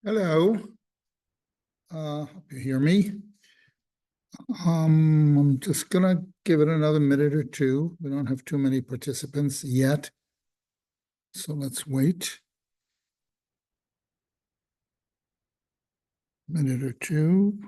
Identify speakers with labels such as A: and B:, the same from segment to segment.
A: Hello. Hope you hear me. I'm just gonna give it another minute or two. We don't have too many participants yet, so let's wait. Minute or two.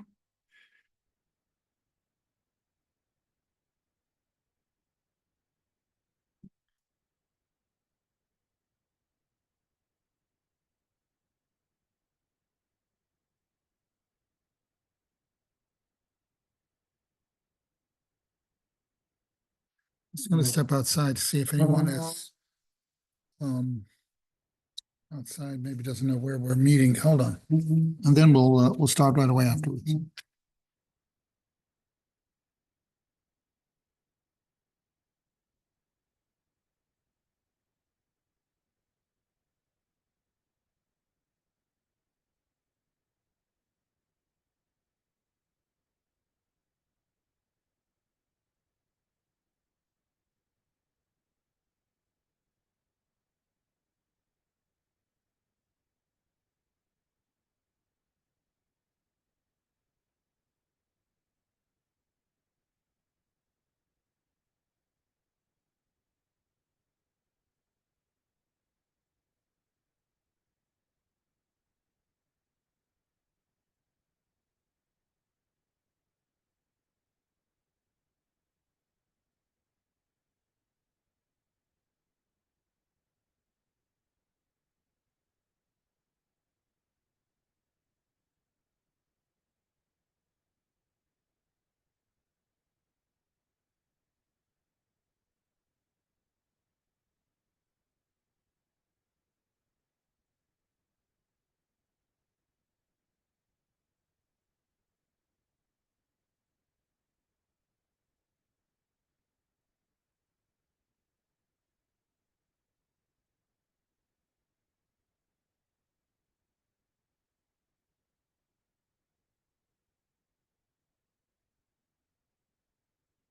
A: Just gonna step outside to see if anyone is outside, maybe doesn't know where we're meeting. Hold on. And then we'll start right away afterwards.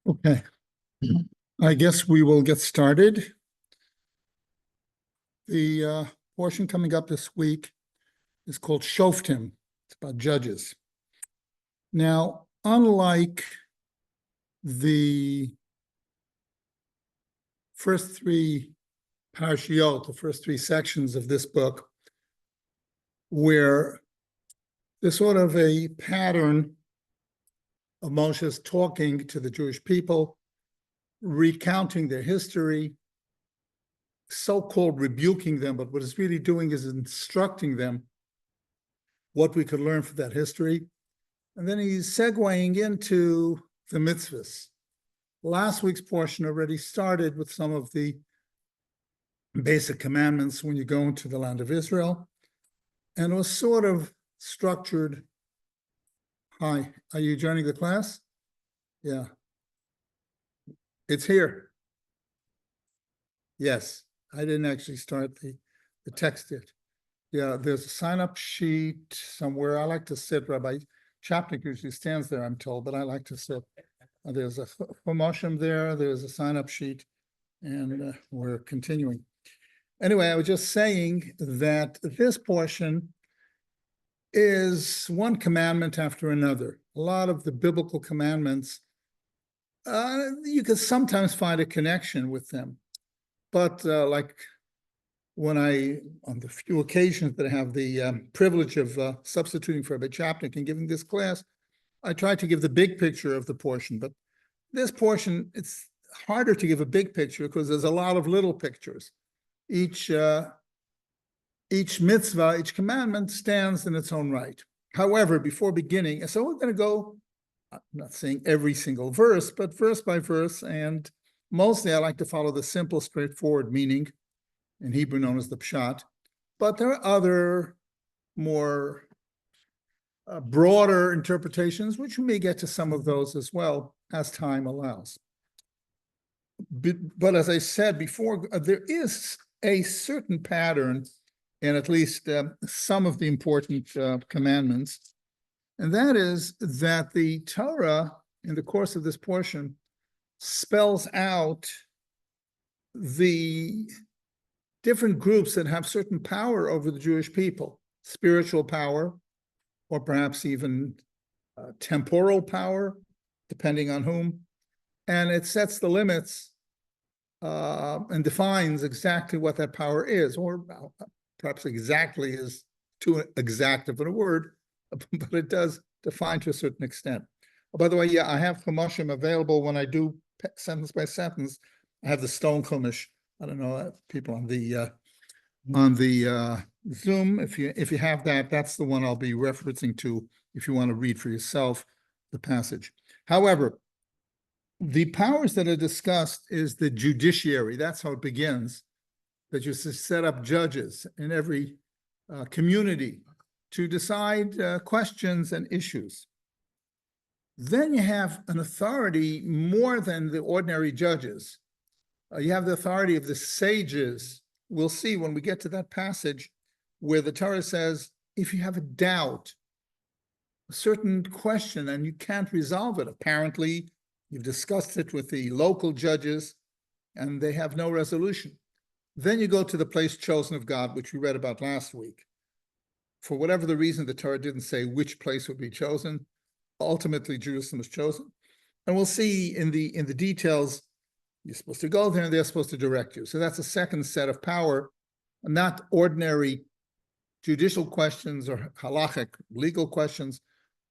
A: Okay. I guess we will get started. The portion coming up this week is called Shoftim. It's about judges. Now, unlike the first three parshiot, the first three sections of this book, where there's sort of a pattern of Moshe's talking to the Jewish people, recounting their history, so-called rebuking them, but what it's really doing is instructing them what we could learn from that history. And then he's segueing into the mitzvahs. Last week's portion already started with some of the basic commandments when you go into the land of Israel, and it was sort of structured. Hi, are you joining the class? Yeah. It's here. Yes, I didn't actually start the text yet. Yeah, there's a sign-up sheet somewhere. I like to sit. Rabbi Chapnik usually stands there, I'm told, but I like to sit. There's a promotion there. There's a sign-up sheet, and we're continuing. Anyway, I was just saying that this portion is one commandment after another. A lot of the biblical commandments, you can sometimes find a connection with them. But like when on the few occasions that I have the privilege of substituting for Rabbi Chapnik and giving this class, I try to give the big picture of the portion. But this portion, it's harder to give a big picture because there's a lot of little pictures. Each mitzvah, each commandment stands in its own right. However, before beginning, so we're going to go, I'm not saying every single verse, but verse by verse, and mostly I like to follow the simple, straightforward meaning, in Hebrew known as the pshat. But there are other more broader interpretations, which we may get to some of those as well as time allows. But as I said before, there is a certain pattern in at least some of the important commandments, and that is that the Torah, in the course of this portion, spells out the different groups that have certain power over the Jewish people. spiritual power, or perhaps even temporal power, depending on whom. And it sets the limits and defines exactly what that power is, or perhaps exactly is too exact of a word, but it does define to a certain extent. Oh, by the way, yeah, I have Chumashim available when I do sentence by sentence. I have the stone Chumash. I don't know, people on the Zoom, if you have that, that's the one I'll be referencing to if you want to read for yourself the passage. However, the powers that are discussed is the judiciary. That's how it begins, that you set up judges in every community to decide questions and issues. Then you have an authority more than the ordinary judges. You have the authority of the sages. We'll see when we get to that passage where the Torah says, if you have a doubt, a certain question, and you can't resolve it, apparently you've discussed it with the local judges and they have no resolution. Then you go to the place chosen of God, which we read about last week. For whatever the reason, the Torah didn't say which place would be chosen. Ultimately, Jerusalem was chosen. And we'll see in the details, you're supposed to go there and they're supposed to direct you. So that's a second set of power, not ordinary judicial questions or halachic legal questions,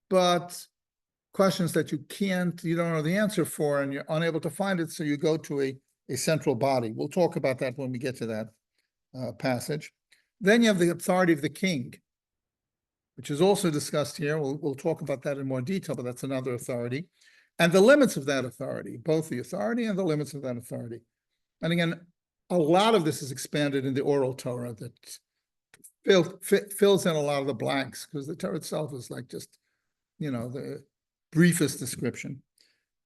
A: but questions that you don't know the answer for and you're unable to find it, so you go to a central body. We'll talk about that when we get to that passage. Then you have the authority of the king, which is also discussed here. We'll talk about that in more detail, but that's another authority. And the limits of that authority, both the authority and the limits of that authority. And again, a lot of this is expanded in the oral Torah that fills in a lot of the blanks, because the Torah itself is like just, the briefest description.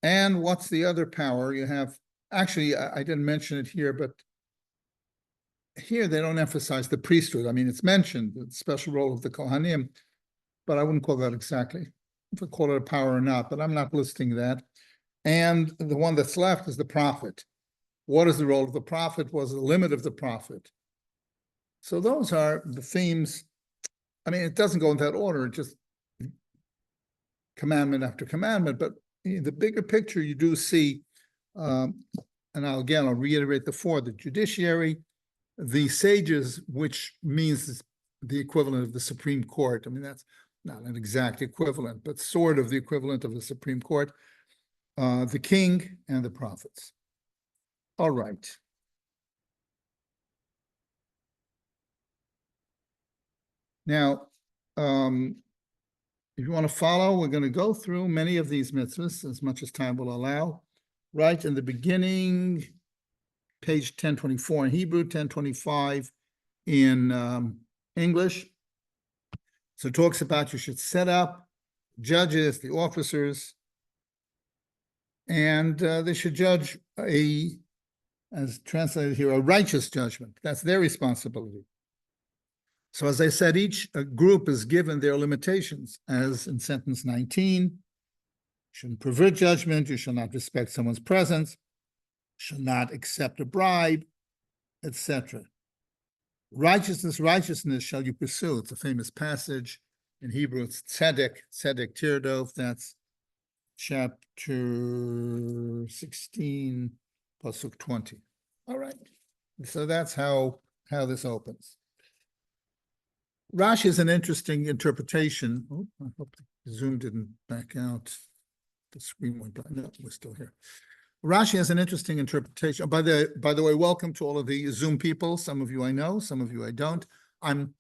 A: And what's the other power? You have, actually, I didn't mention it here, but here they don't emphasize the priesthood. I mean, it's mentioned, the special role of the Kohanim, but I wouldn't call that exactly, if I call it a power or not, but I'm not listing that. And the one that's left is the prophet. What is the role of the prophet? What is the limit of the prophet? So those are the themes. I mean, it doesn't go in that order, it just commandment after commandment, but in the bigger picture, you do see, and I'll reiterate the four: the judiciary, the sages, which means the equivalent of the Supreme Court. I mean, that's not an exact equivalent, but sort of the equivalent of the Supreme Court, the king, and the prophets. All right. Now, if you want to follow, we're going to go through many of these mitzvahs as much as time will allow. Right in the beginning, page 1024 in Hebrew, 1025 in English. So it talks about you should set up judges, the officers, and they should judge as translated here, a righteous judgment. That's their responsibility. So as I said, each group is given their limitations, as in sentence 19. You shouldn't pervert judgment, you shall not respect someone's presence, shall not accept a bribe, etc. Righteousness shall you pursue. It's a famous passage. In Hebrew, it's tzedek tirdov. That's chapter 16, pasuk 20. All right. So that's how this opens. Rashi is an interesting interpretation. Oh, I hope the Zoom didn't back out. The screen went black. No, we're still here. Rashi has an interesting interpretation. By the way, welcome to all of the Zoom people. Some of you I know, some of you I don't. In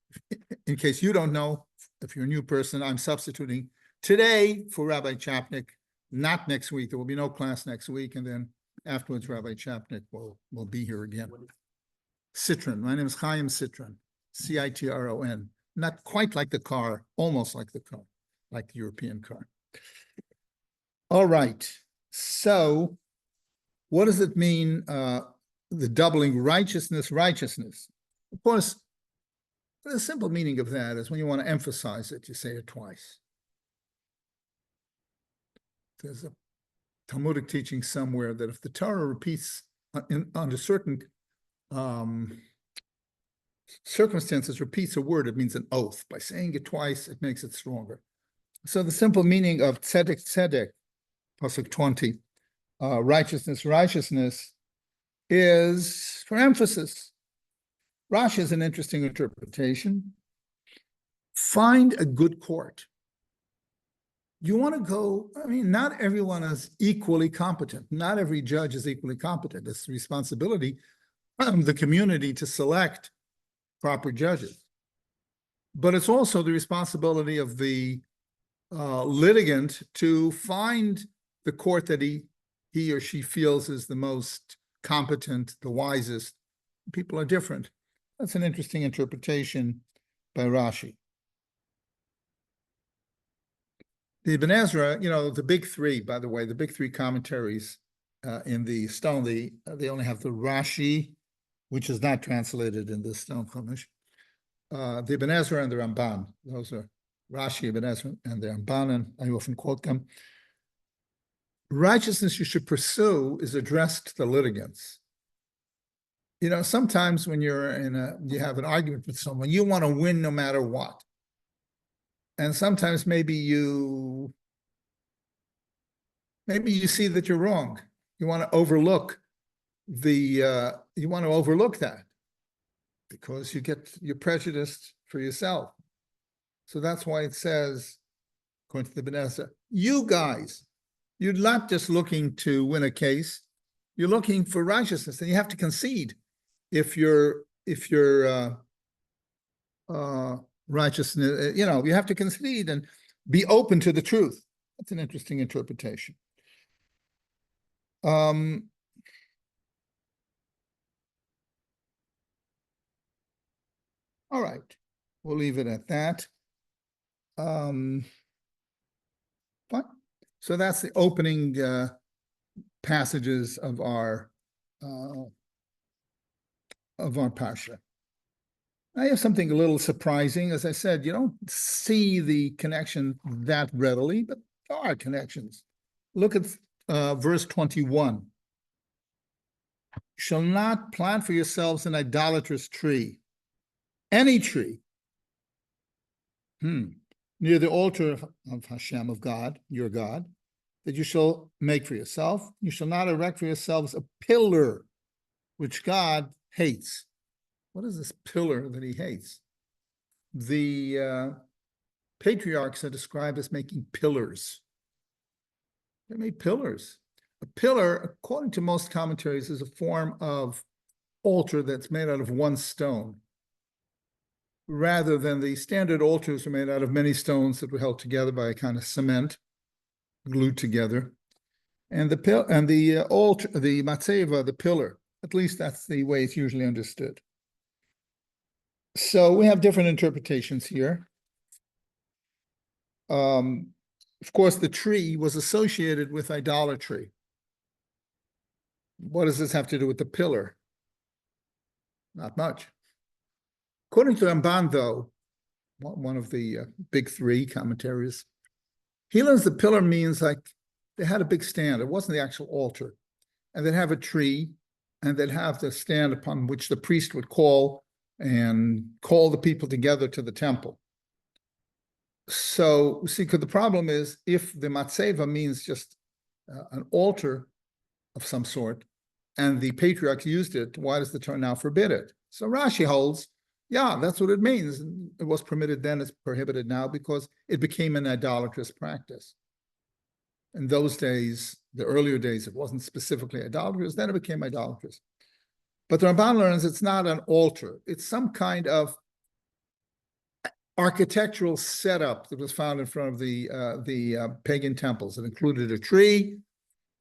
A: case you don't know, if you're a new person, I'm substituting today for Rabbi Chapnik, not next week. There will be no class next week, and then afterwards, Rabbi Chapnik will be here again. Citron. My name is Chaim Citron, Citron. Not quite like the car, almost like the car, like the European car. All right. So what does it mean, the doubling righteousness? Of course, the simple meaning of that is when you want to emphasize it, you say it twice. There's a Talmudic teaching somewhere that if the Torah repeats under certain circumstances repeats a word, it means an oath. By saying it twice, it makes it stronger. So the simple meaning of tzedek, tzedek, pasuk 20, righteousness, righteousness, is for emphasis. Rashi is an interesting interpretation. Find a good court. You want to go, I mean, not everyone is equally competent. Not every judge is equally competent. It's the responsibility of the community to select proper judges. But it's also the responsibility of the litigant to find the court that he or she feels is the most competent, the wisest. People are different. That's an interesting interpretation by Rashi. The Ibn Ezra, the big three, by the way, the big three commentaries in the stone, they only have the Rashi, which is not translated in the stone Chumash. The Ibn Ezra and the Ramban, those are Rashi, Ibn Ezra, and the Ramban, and I often quote them. Righteousness you should pursue is addressed to the litigants. Sometimes when you have an argument with someone, you want to win no matter what. And sometimes maybe you see that you're wrong. You want to overlook that because you're prejudiced for yourself. So that's why it says, according to the Ibn Ezra, you guys, you're not just looking to win a case, you're looking for righteousness, and you have to concede if you're righteousness, you have to concede and be open to the truth. That's an interesting interpretation. All right, we'll leave it at that. Fine. So that's the opening passages of our parsha. I have something a little surprising. As I said, you don't see the connection that readily, but there are connections. Look at verse 21. Shall not plant for yourselves an idolatrous tree, any tree, near the altar of Hashem, of God, your God, that you shall make for yourself. You shall not erect for yourselves a pillar which God hates. What is this pillar that he hates? The patriarchs are described as making pillars. They made pillars. A pillar, according to most commentaries, is a form of altar that's made out of one stone, rather than the standard altars are made out of many stones that were held together by a kind of cement, glued together. And the altar, the matzeva, the pillar, at least that's the way it's usually understood. So we have different interpretations here. Of course, the tree was associated with idolatry. What does this have to do with the pillar? Not much. According to Ramban, though, one of the big three commentaries, he learns the pillar means like they had a big stand. It wasn't the actual altar. And they'd have a tree, and they'd have the stand upon which the priest would call the people together to the temple. So, see, because the problem is, if the matzeva means just an altar of some sort, and the patriarchs used it, why does the Torah now forbid it? So Rashi holds, yeah, that's what it means. It was permitted then, it's prohibited now, because it became an idolatrous practice. In those days, the earlier days, it wasn't specifically idolatrous, then it became idolatrous. But the Ramban learns it's not an altar. It's some kind of architectural setup that was found in front of the pagan temples. It included a tree,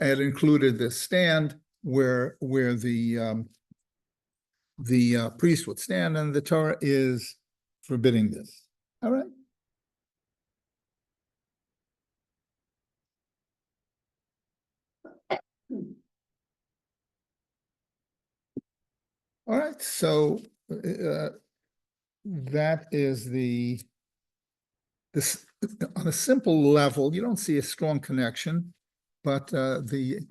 A: and it included the stand where the priest would stand, and the Torah is forbidding this. All right. All right, so that is this on a simple level. You don't see a strong connection, but the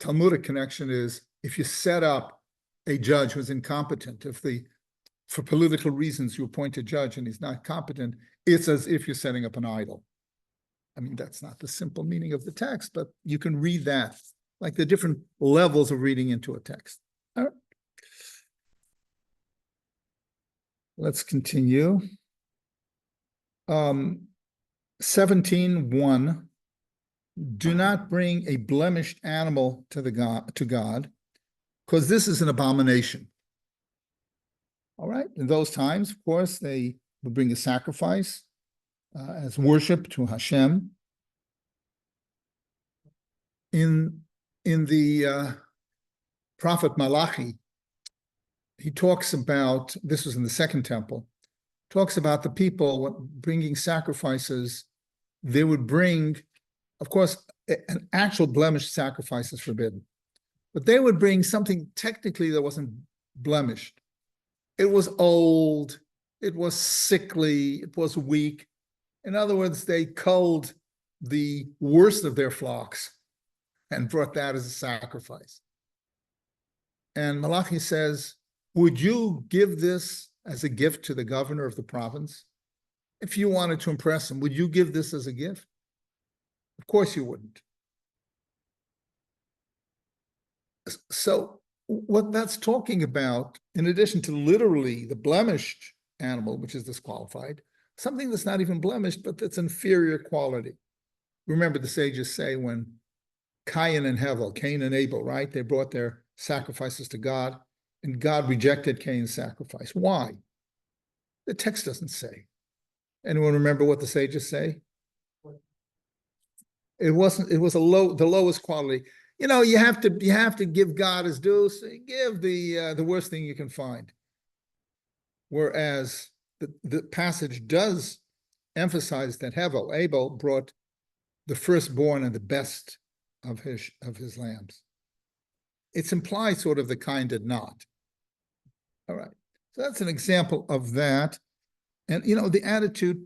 A: Talmudic connection is if you set up a judge who's incompetent, if the for political reasons, you appoint a judge and he's not competent, it's as if you're setting up an idol. I mean, that's not the simple meaning of the text, but you can read that, like the different levels of reading into a text. All right. Let's continue. 17:1. Do not bring a blemished animal to God, because this is an abomination. All right. In those times, of course, they would bring a sacrifice as worship to Hashem. In the prophet Malachi, he talks about, this was in the second temple, talks about the people bringing sacrifices. They would bring, of course, an actual blemished sacrifice is forbidden, but they would bring something technically that wasn't blemished. It was old, it was sickly, it was weak. In other words, they culled the worst of their flocks and brought that as a sacrifice. And Malachi says, would you give this as a gift to the governor of the province? If you wanted to impress him, would you give this as a gift? Of course you wouldn't. So what that's talking about, in addition to literally the blemished animal, which is disqualified, something that's not even blemished, but that's inferior quality. Remember, the sages say when Cain and Abel, right? They brought their sacrifices to God, and God rejected Cain's sacrifice. Why? The text doesn't say. Anyone remember what the sages say? It was the lowest quality. You know, you have to give God his due. So you give the worst thing you can find. Whereas the passage does emphasize that Abel brought the firstborn and the best of his lambs. It's implied sort of the kind did not. All right, so that's an example of that. And you know, the attitude,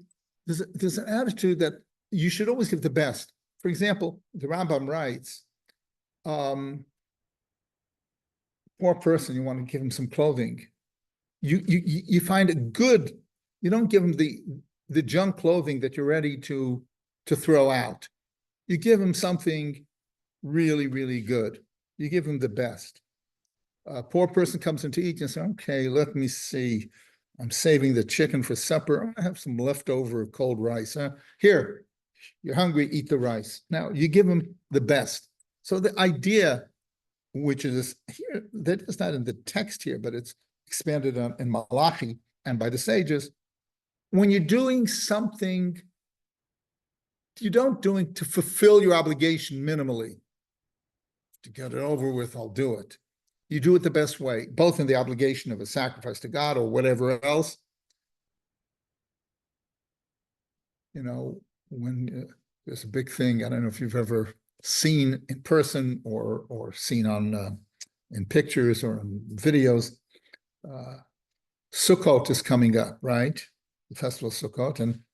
A: there's an attitude that you should always give the best. For example, the Rambam writes, poor person, you want to give him some clothing. You find it good. You don't give him the junk clothing that you're ready to throw out. You give him something really, really good. You give him the best. A poor person comes in to eat and says, okay, let me see. I'm saving the chicken for supper. I'm gonna have some leftover cold rice. Here, you're hungry, eat the rice. Now, you give him the best. So the idea, which is here, that is not in the text here, but it's expanded on in Malachi and by the sages, when you're doing something, you don't do it to fulfill your obligation minimally. To get it over with, I'll do it. You do it the best way, both in the obligation of a sacrifice to God or whatever else. You know, when there's a big thing, I don't know if you've ever seen in person or seen on in pictures or in videos. Sukkot is coming up, right? The festival of Sukkot. And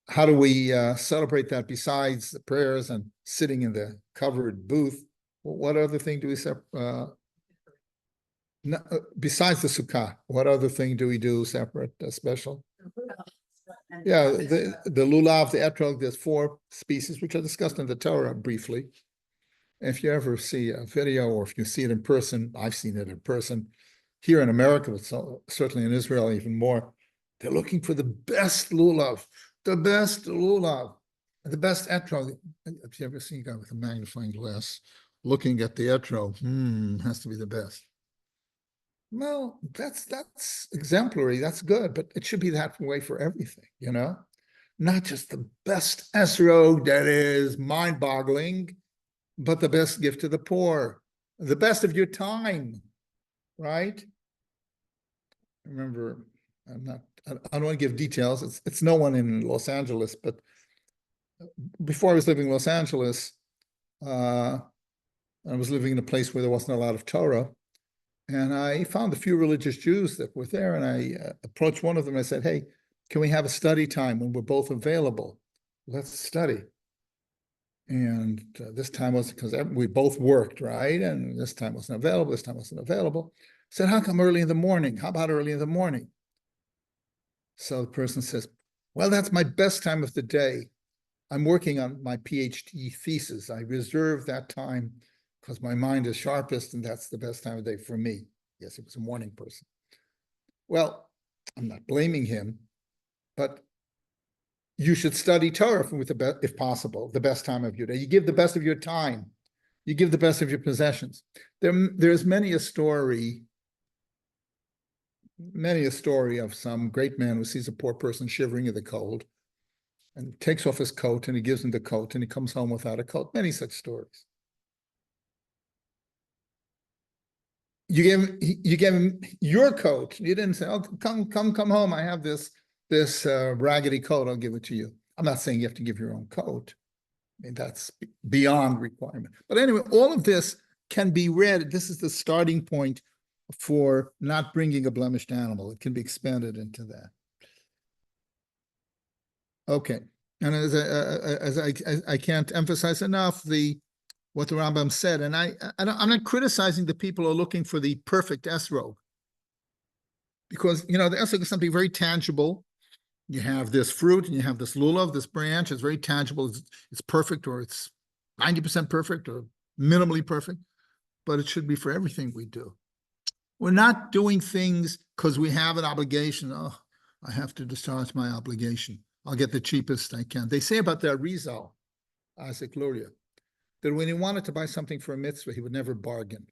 A: how do we celebrate that besides the prayers and sitting in the covered booth? What other thing do we besides the sukkah? What other thing do we do separate, special? Yeah, the lulav, the etrog. There's 4 species which are discussed in the Torah briefly. If you ever see a video or if you see it in person, I've seen it in person. Here in America, but certainly in Israel even more, they're looking for the best lulav, the best etrog. Have you ever seen a guy with a magnifying glass looking at the etrog? Has to be the best. Well, that's exemplary. That's good, but it should be that way for everything, you know? Not just the best esrog that is mind-boggling, but the best gift to the poor, the best of your time, right? Remember, I don't want to give details. It's no one in Los Angeles, but before I was living in Los Angeles, I was living in a place where there wasn't a lot of Torah. And I found a few religious Jews that were there, and I approached one of them and I said, hey, can we have a study time when we're both available? Let's study. And this time was because we both worked, right? And this time wasn't available, I said, how come early in the morning? How about early in the morning? So the person says, well, that's my best time of the day. I'm working on my PhD thesis. I reserve that time because my mind is sharpest and that's the best time of day for me. Yes, it was a morning person. Well, I'm not blaming him, but you should study Torah with the best, if possible, the best time of your day. You give the best of your time. You give the best of your possessions. There's many a story of some great man who sees a poor person shivering in the cold and takes off his coat and he gives him the coat and he comes home without a coat. Many such stories. You gave him your coat. You didn't say, "Oh, come home. I have this raggedy coat. I'll give it to you." I'm not saying you have to give your own coat. I mean, that's beyond requirement. But anyway, all of this can be read. This is the starting point for not bringing a blemished animal. It can be expanded into that. Okay, and as I can't emphasize enough what the Rambam said, and I'm not criticizing the people who are looking for the perfect esrog, because the esrog is something very tangible. You have this fruit and you have this lulav, this branch. It's very tangible. It's perfect, or it's 90% perfect, or minimally perfect. But it should be for everything we do. We're not doing things because we have an obligation. Oh, I have to discharge my obligation. I'll get the cheapest I can. They say about the Arizal, Isaac Luria, that when he wanted to buy something for a mitzvah, he would never bargain.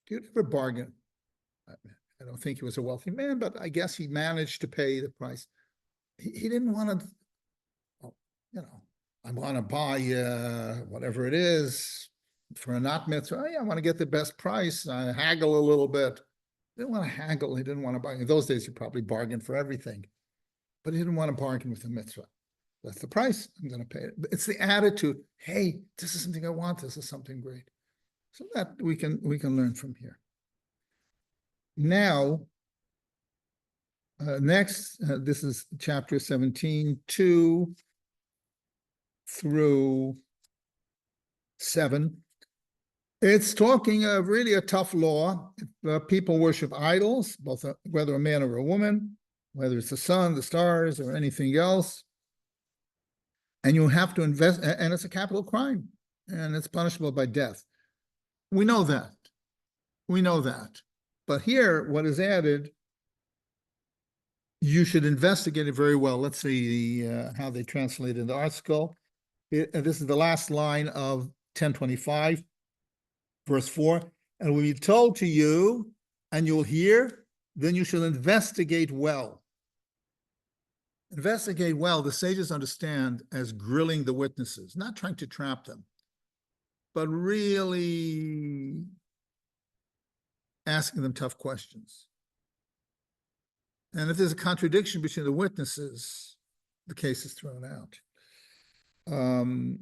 A: He would never bargain. I don't think he was a wealthy man, but I guess he managed to pay the price. He didn't want to, I want to buy whatever it is for a not mitzvah. Oh, yeah, I want to get the best price. I haggle a little bit. He didn't want to haggle. He didn't want to buy. In those days, you probably bargained for everything, but he didn't want to bargain with the mitzvah. That's the price. I'm going to pay it. It's the attitude. Hey, this is something I want. This is something great. So that we can learn from here. Now, next, this is chapter 17, 2 through 7. It's talking of really a tough law. If people worship idols, both whether a man or a woman, whether it's the sun, the stars, or anything else, and you have to invest, and it's a capital crime, and it's punishable by death. We know that. We know that. But here, what is added, you should investigate it very well. Let's see how they translate in the article. This is the last line of 1025, verse 4. And will be told to you, and you'll hear, then you shall investigate well. Investigate well, the sages understand as grilling the witnesses, not trying to trap them, but really asking them tough questions. And if there's a contradiction between the witnesses, the case is thrown out. Then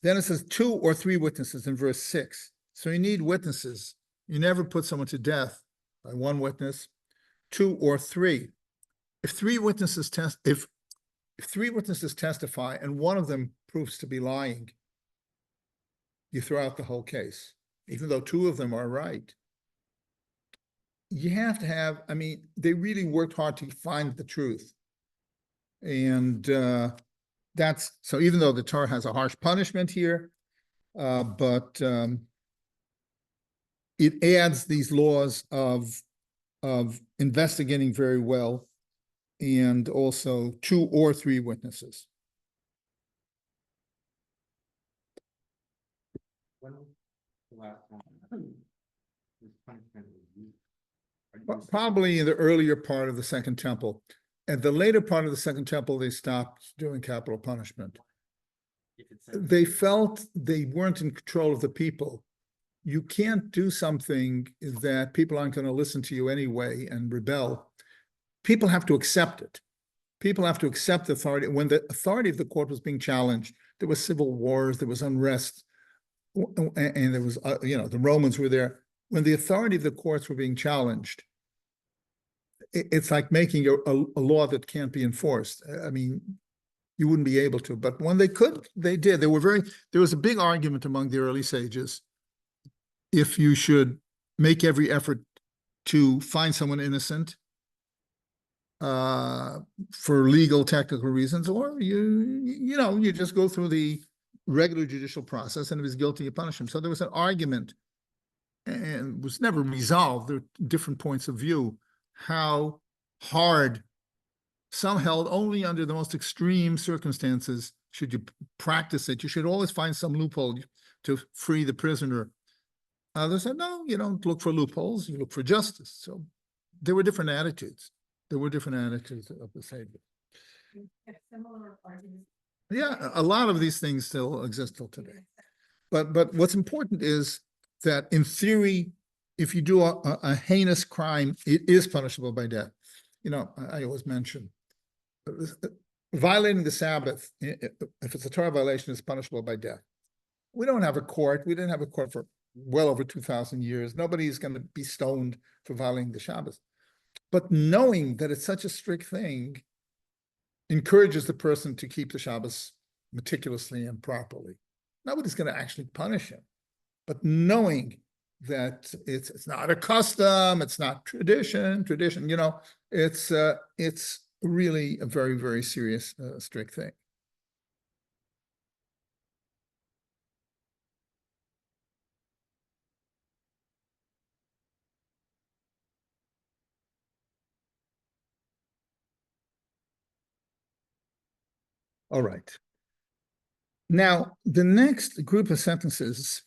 A: it says 2 or 3 witnesses in verse 6. So you need witnesses. You never put someone to death by one witness, 2 or 3. If 3 witnesses if 3 witnesses testify and one of them proves to be lying, you throw out the whole case, even though 2 of them are right. You have to have, they really worked hard to find the truth. And that's, so even though the Torah has a harsh punishment here, but it adds these laws of investigating very well, and also 2 or 3 witnesses.
B: When was the last time this punishment was used?
A: Probably in the earlier part of the Second Temple. At the later part of the Second Temple, they stopped doing capital punishment. They felt they weren't in control of the people. You can't do something that people aren't going to listen to you anyway and rebel. People have to accept it. People have to accept the authority. When the authority of the court was being challenged, there was civil wars, there was unrest, and there was, the Romans were there. When the authority of the courts were being challenged, it's like making a law that can't be enforced. You wouldn't be able to, but when they could, they did. There was a big argument among the early sages if you should make every effort to find someone innocent, for legal technical reasons, or you just go through the regular judicial process, and if he's guilty, you punish him. So there was an argument, and was never resolved. There are different points of view, how hard. Some held only under the most extreme circumstances should you practice it. You should always find some loophole to free the prisoner. Others said, no, you don't look for loopholes, you look for justice. So there were different attitudes. There were different attitudes of the Savior. Yeah, a lot of these things still exist till today. But what's important is that in theory, if you do a heinous crime, it is punishable by death. I always mention violating the Sabbath, if it's a Torah violation, is punishable by death. We don't have a court. We didn't have a court for well over 2,000 years. Nobody's going to be stoned for violating the Shabbat. But knowing that it's such a strict thing encourages the person to keep the Shabbat meticulously and properly. Nobody's going to actually punish him. But knowing that it's not a custom, it's not tradition, it's really a very, very serious, strict thing. All right. Now, the next group of sentences,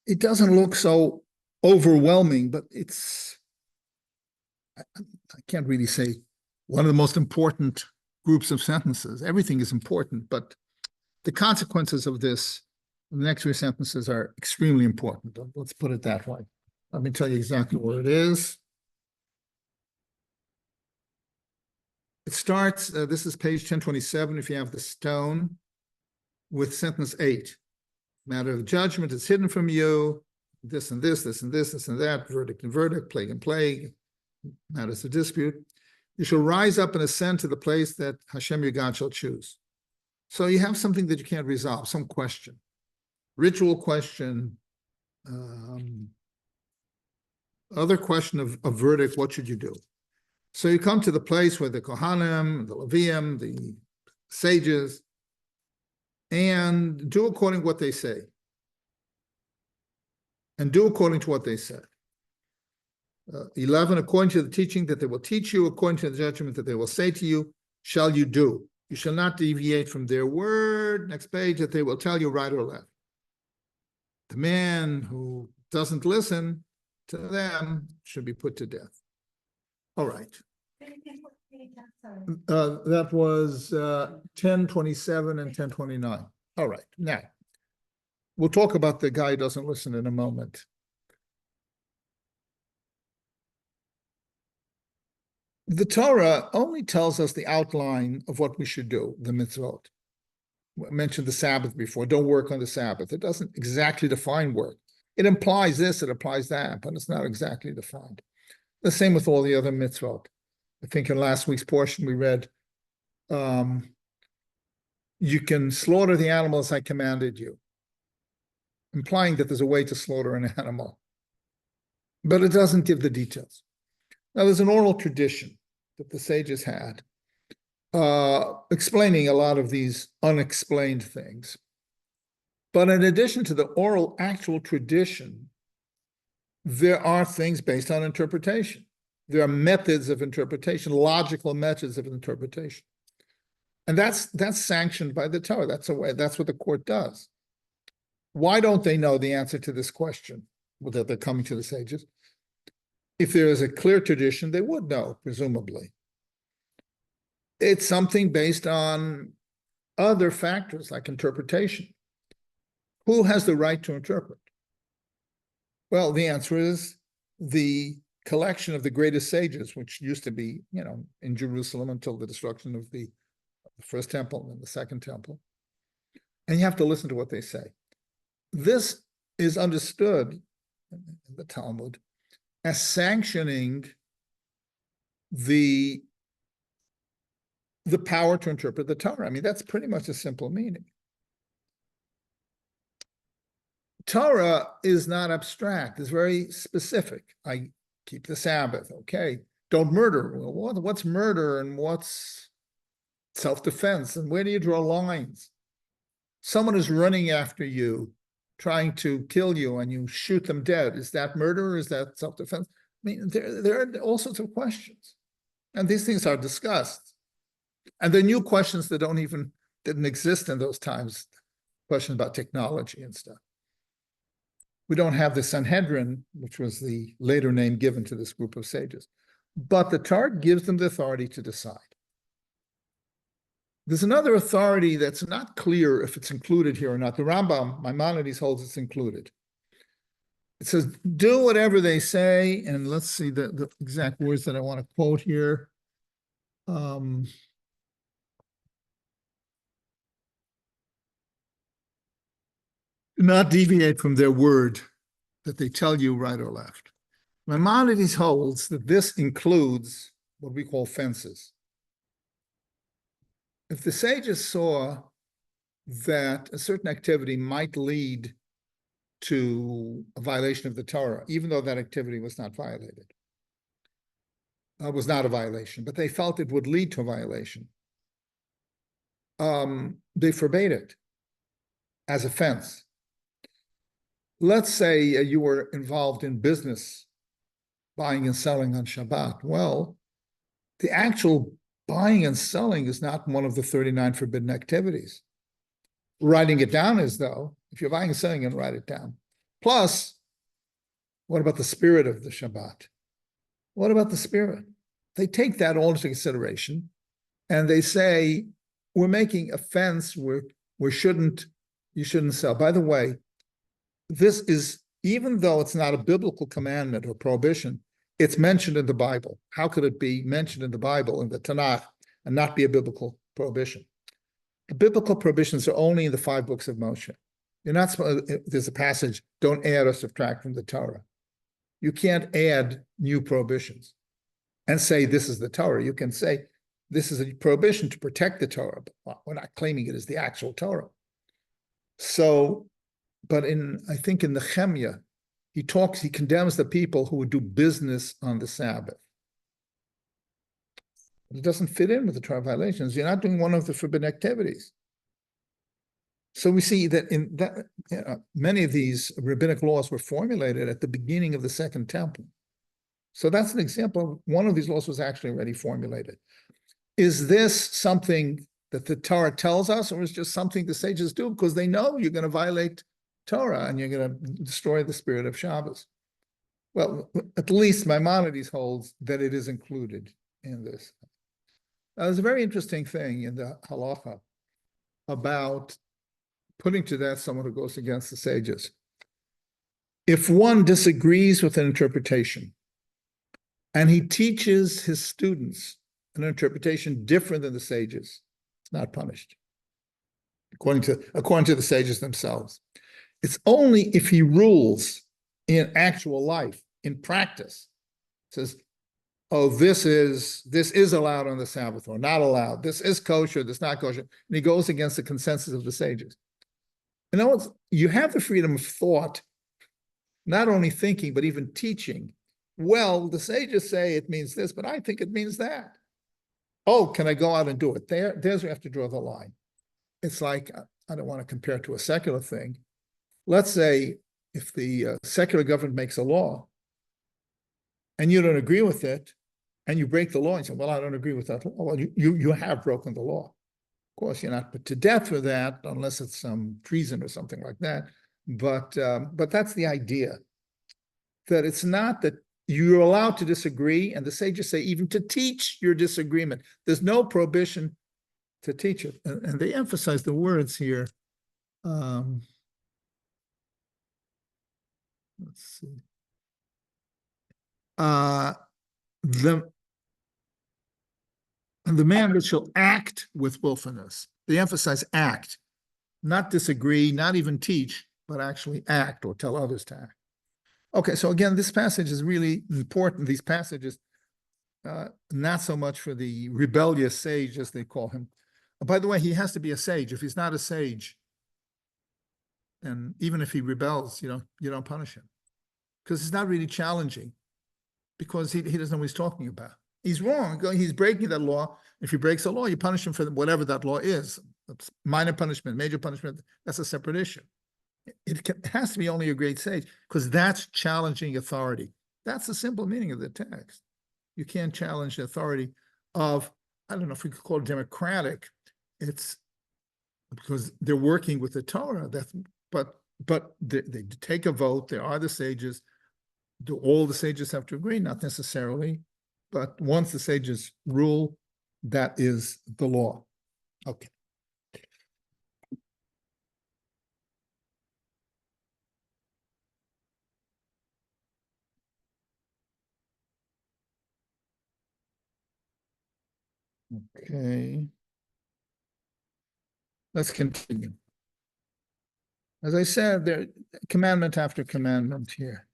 A: it doesn't look so overwhelming, but I can't really say one of the most important groups of sentences. Everything is important, but the consequences of this, the next three sentences, are extremely important. Let's put it that way. Let me tell you exactly what it is. It starts, this is page 1027, if you have the stone, with sentence 8. Matter of judgment is hidden from you, this and this, this and this, this and that, verdict and verdict, plague and plague, matters of dispute. You shall rise up and ascend to the place that Hashem your God shall choose. So you have something that you can't resolve, some question, ritual question, other question of verdict, what should you do? So you come to the place where the Kohanim, the Leviim, the sages, and do according to what they say. And do according to what they said. 11, according to the teaching that they will teach you, according to the judgment that they will say to you, shall you do. You shall not deviate from their word. Next page, that they will tell you right or left. The man who doesn't listen to them should be put to death. All right. That was 1027 and 1029. All right. Now, we'll talk about the guy who doesn't listen in a moment. The Torah only tells us the outline of what we should do, the mitzvot. I mentioned the Sabbath before. Don't work on the Sabbath. It doesn't exactly define work. It implies this, it implies that, but it's not exactly defined. The same with all the other mitzvot. I think in last week's portion we read, you can slaughter the animals I commanded you, implying that there's a way to slaughter an animal. But it doesn't give the details. Now, there's an oral tradition that the sages had, explaining a lot of these unexplained things. But in addition to the oral actual tradition, there are things based on interpretation. There are methods of interpretation, logical methods of interpretation. And that's sanctioned by the Torah. That's what the court does. Why don't they know the answer to this question? Well, that they're coming to the sages. If there is a clear tradition, they would know, presumably. It's something based on other factors like interpretation. Who has the right to interpret? Well, the answer is the collection of the greatest sages, which used to be, in Jerusalem until the destruction of the first temple and the second temple. And you have to listen to what they say. This is understood in the Talmud as sanctioning the power to interpret the Torah. I mean, that's pretty much a simple meaning. Torah is not abstract, it's very specific. I keep the Sabbath, okay. don't murder. Well, what's murder and what's self-defense? And where do you draw lines? Someone is running after you, trying to kill you, and you shoot them dead. Is that murder or is that self-defense? I mean, there are all sorts of questions. And these things are discussed. And there are new questions that didn't exist in those times, questions about technology and stuff. We don't have the Sanhedrin, which was the later name given to this group of sages. But the Torah gives them the authority to decide. There's another authority that's not clear if it's included here or not. The Rambam, Maimonides, holds it's included. It says, do whatever they say, and let's see the exact words that I want to quote here. Do not deviate from their word that they tell you right or left. Maimonides holds that this includes what we call fences. If the sages saw that a certain activity might lead to a violation of the Torah, even though that activity was not violated, was not a violation, but they felt it would lead to a violation, they forbade it as a fence. Let's say you were involved in business, buying and selling on Shabbat. Well, the actual buying and selling is not one of the 39 forbidden activities. Writing it down is, though. If you're buying and selling, and write it down. Plus, what about the spirit of the Shabbat? What about the spirit? They take that all into consideration, and they say, we're making a fence where you shouldn't sell. By the way, this is, even though it's not a biblical commandment or prohibition, it's mentioned in the Bible. How could it be mentioned in the Bible, in the Tanakh, and not be a biblical prohibition? The biblical prohibitions are only in the 5 books of Moshe. You're not supposed, there's a passage, don't add or subtract from the Torah. You can't add new prohibitions and say this is the Torah. You can say this is a prohibition to protect the Torah, but we're not claiming it as the actual Torah. So, but I think in the Nehemiah, he condemns the people who would do business on the Sabbath. It doesn't fit in with the Torah violations. You're not doing one of the forbidden activities. So we see that many of these rabbinic laws were formulated at the beginning of the Second Temple. So that's an example. One of these laws was actually already formulated. Is this something that the Torah tells us, or is it just something the sages do because they know you're going to violate Torah and you're going to destroy the spirit of Shabbos? Well, at least Maimonides holds that it is included in this. Now, there's a very interesting thing in the halacha about putting to death someone who goes against the sages. If one disagrees with an interpretation and he teaches his students an interpretation different than the sages, it's not punished, according to the sages themselves. It's only if he rules in actual life, in practice, says, oh, this is allowed on the Sabbath or not allowed. This is kosher, this is not kosher. And he goes against the consensus of the sages. In other words, you have the freedom of thought, not only thinking, but even teaching. Well, the sages say it means this, but I think it means that. Oh, can I go out and do it? There's where you have to draw the line. It's like, I don't want to compare it to a secular thing. Let's say if the secular government makes a law and you don't agree with it, and you break the law and say, well, I don't agree with that law. Well, you have broken the law. Of course, you're not put to death for that unless it's some treason or something like that. But that's the idea, that it's not that you're allowed to disagree, and the sages say even to teach your disagreement. There's no prohibition to teach it. And they emphasize the words here. Let's see. The man that shall act with willfulness. They emphasize act, not disagree, not even teach, but actually act or tell others to act. Okay, so again, this passage is really important. These passages, not so much for the rebellious sage, as they call him. By the way, he has to be a sage. If he's not a sage, and even if he rebels, you don't punish him, because it's not really challenging. because he doesn't know what he's talking about. He's wrong. He's breaking that law. If he breaks a law, you punish him for whatever that law is. Minor punishment, major punishment, that's a separate issue. It has to be only a great sage, because that's challenging authority. That's the simple meaning of the text. You can't challenge the authority of, I don't know if we could call it democratic. It's because they're working with the Torah. But they take a vote. There are the sages. Do all the sages have to agree? Not necessarily. But once the sages rule, that is the law. Okay. Okay. Let's continue. As I said, there commandment after commandment here.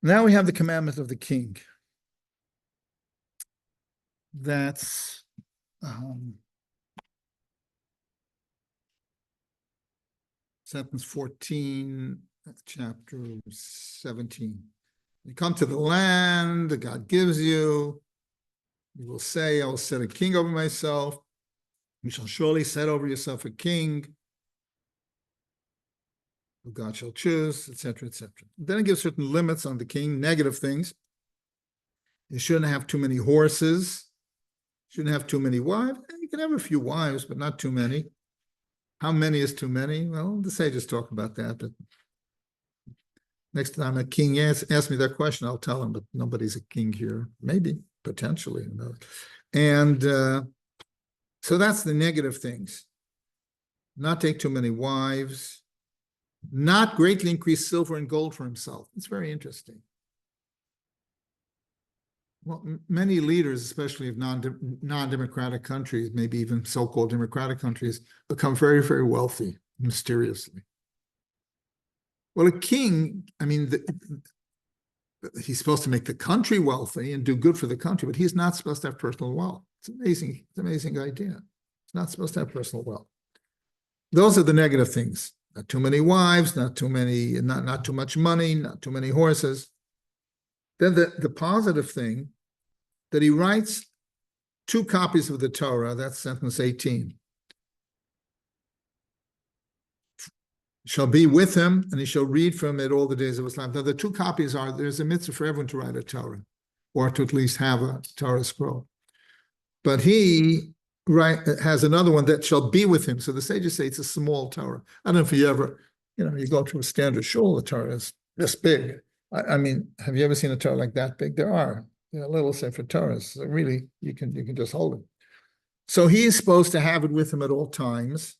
A: Now we have the commandment of the king. That's sentence 14, chapter 17. You come to the land that God gives you. You will say, I will set a king over myself. You shall surely set over yourself a king who God shall choose, etc., etc. Then it gives certain limits on the king, negative things. You shouldn't have too many horses. Shouldn't have too many wives. You can have a few wives, but not too many. How many is too many? Well, the sages talk about that, but next time a king asks me that question, I'll tell him, but nobody's a king here. Maybe, potentially. And so that's the negative things. Not take too many wives. Not greatly increase silver and gold for himself. It's very interesting. Well, many leaders, especially of non-democratic countries, maybe even so-called democratic countries, become very, very wealthy, mysteriously. Well, a king, I mean, he's supposed to make the country wealthy and do good for the country, but he's not supposed to have personal wealth. It's amazing. It's an amazing idea. He's not supposed to have personal wealth. Those are the negative things. Not too many wives, not too much money, not too many horses. Then the positive thing, that he writes 2 copies of the Torah, that's sentence 18. Shall be with him, and he shall read from it all the days of his life. Now, the 2 copies are, there's a mitzvah for everyone to write a Torah, or to at least have a Torah scroll. But he has another one that shall be with him. So the sages say it's a small Torah. I don't know if you ever, you go to a standard shul, the Torah is this big. I mean, have you ever seen a Torah like that big? There are, little Sefer Torahs. So really, you can just hold it. So he is supposed to have it with him at all times.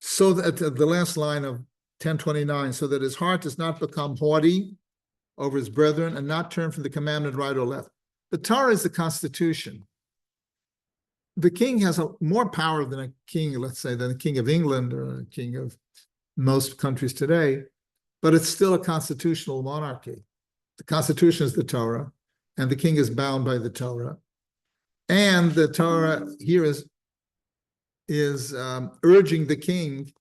A: So that the last line of 1029, so that his heart does not become haughty over his brethren and not turn from the commandment right or left. The Torah is the constitution. The king has more power than a king, let's say, than the king of England or a king of most countries today, but it's still a constitutional monarchy. The constitution is the Torah, and the king is bound by the Torah. And the Torah here is urging the king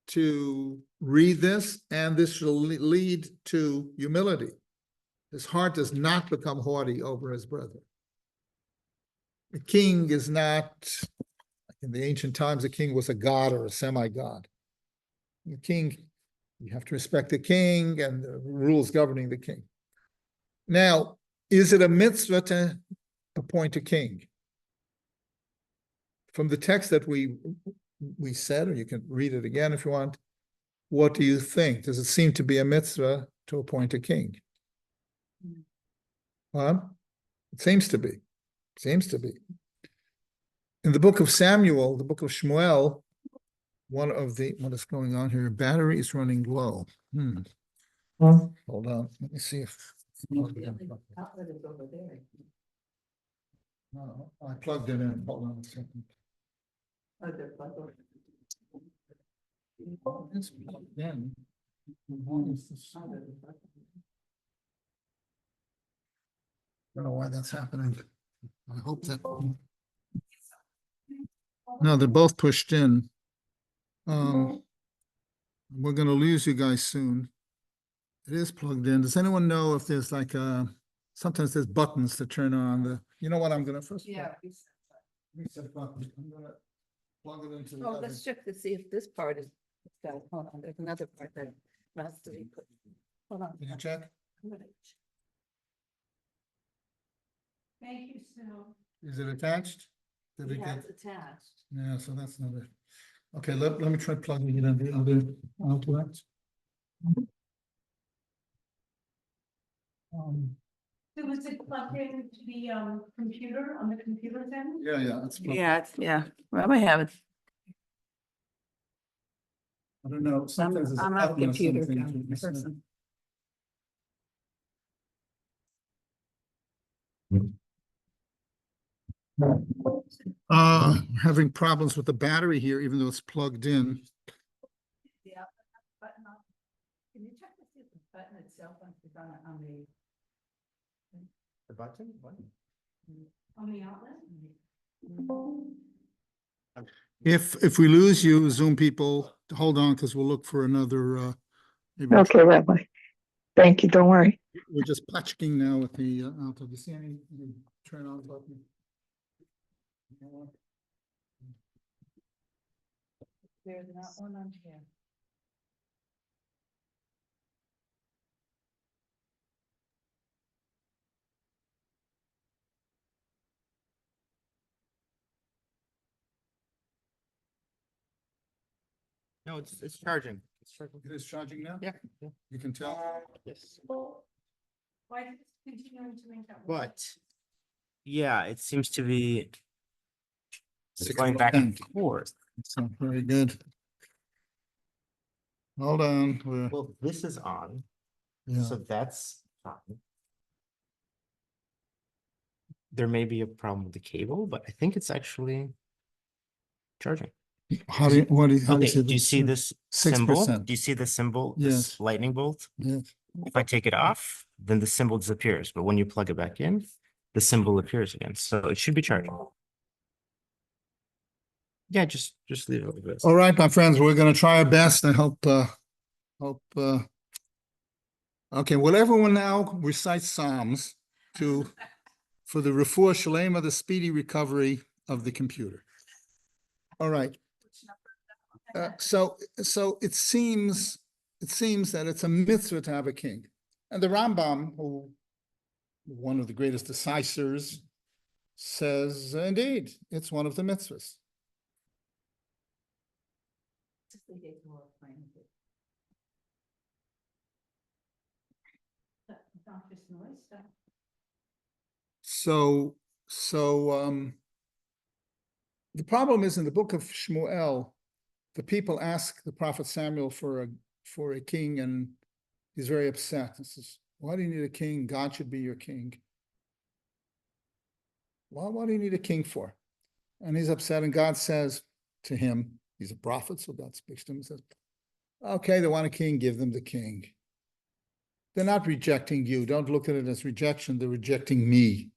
A: to read this, and this shall lead to humility. His heart does not become haughty over his brother. The king is not, in the ancient times, a king was a god or a semi-god. The king, you have to respect the king and the rules governing the king. Now, is it a mitzvah to appoint a king? From the text that we said, or you can read it again if you want, what do you think? Does it seem to be a mitzvah to appoint a king? It seems to be. Seems to be. In the book of Samuel, the book of Shmuel, what is going on here? Battery is running low. Hold on. Let me see if. No, I plugged it in. Hold on a second. It's plugged in. I don't know why that's happening. I hope that. No, they're both pushed in. We're going to lose you guys soon. It is plugged in. Does anyone know if there's like sometimes there's buttons to turn on the, you know what, I'm gonna first. Reset button. I'm gonna plug it into the
C: Oh,
A: other.
C: let's check to see if this part is, hold on, there's another part that has to be put. Hold on.
A: Can you check?
C: I'm gonna check. Thank you, Sue.
A: Is it attached? Did it
C: Yeah,
A: get?
C: it's attached.
A: Yeah, so that's not it. Okay, let me try plugging it in the other outlet.
D: So was it plugged in to the computer, on the computer then?
A: Yeah, it's plugged.
C: Yeah, well, I have it.
A: I don't know.
C: I'm
A: Sometimes there's a
C: I'm not a
A: button or
C: computer
A: something to-
C: person.
A: Having problems with the battery here, even though it's plugged in.
C: Yeah. Button on. Can you check to see if the button itself is on the?
B: The button, what?
D: On the outlet?
A: If we lose you, Zoom people, hold on, because we'll look for another, maybe
E: Okay, Rabbi. Thank you. Don't worry.
A: we're just patching now with the, outlet. Do you see any turn on button?
C: There's not one on here.
B: No, it's charging. It's charging.
A: It is charging now?
B: Yeah, yeah,
A: You can tell?
B: yes.
D: Why is it continuing to make that? work?
B: But, yeah, it seems to be
A: Six
B: going back and
A: percent.
B: forth.
A: It's not very good. Hold on,
B: Well, this is on,
A: yeah.
B: so that's fine. There may be a problem with the cable, but I think it's actually charging.
A: How do you, what do you, how do
B: Okay,
A: you see
B: do you
A: this?
B: see this symbol?
A: 6%.
B: Do you see the symbol?
A: Yes.
B: This lightning bolt?
A: Yeah.
B: If I take it off, then the symbol disappears, but when you plug it back in, the symbol appears again, so it should be charging. Yeah, just leave it like this.
A: All right, my friends, we're gonna try our best. I hope, okay, will everyone now recite Psalms for the refuah shalema, the speedy recovery of the computer? All right. So it seems that it's a mitzvah to have a king. And the Rambam, who one of the greatest decisors, says, indeed, it's one of the mitzvahs.
D: It's not just noise stuff.
A: So the problem is in the book of Shmuel, the people ask the prophet Samuel for a king, and he's very upset. He says, why do you need a king? God should be your king. Well, what do you need a king for? And he's upset, and God says to him, he's a prophet, so God speaks to him and says, okay, they want a king, give them the king. They're not rejecting you. Don't look at it as rejection. They're rejecting me.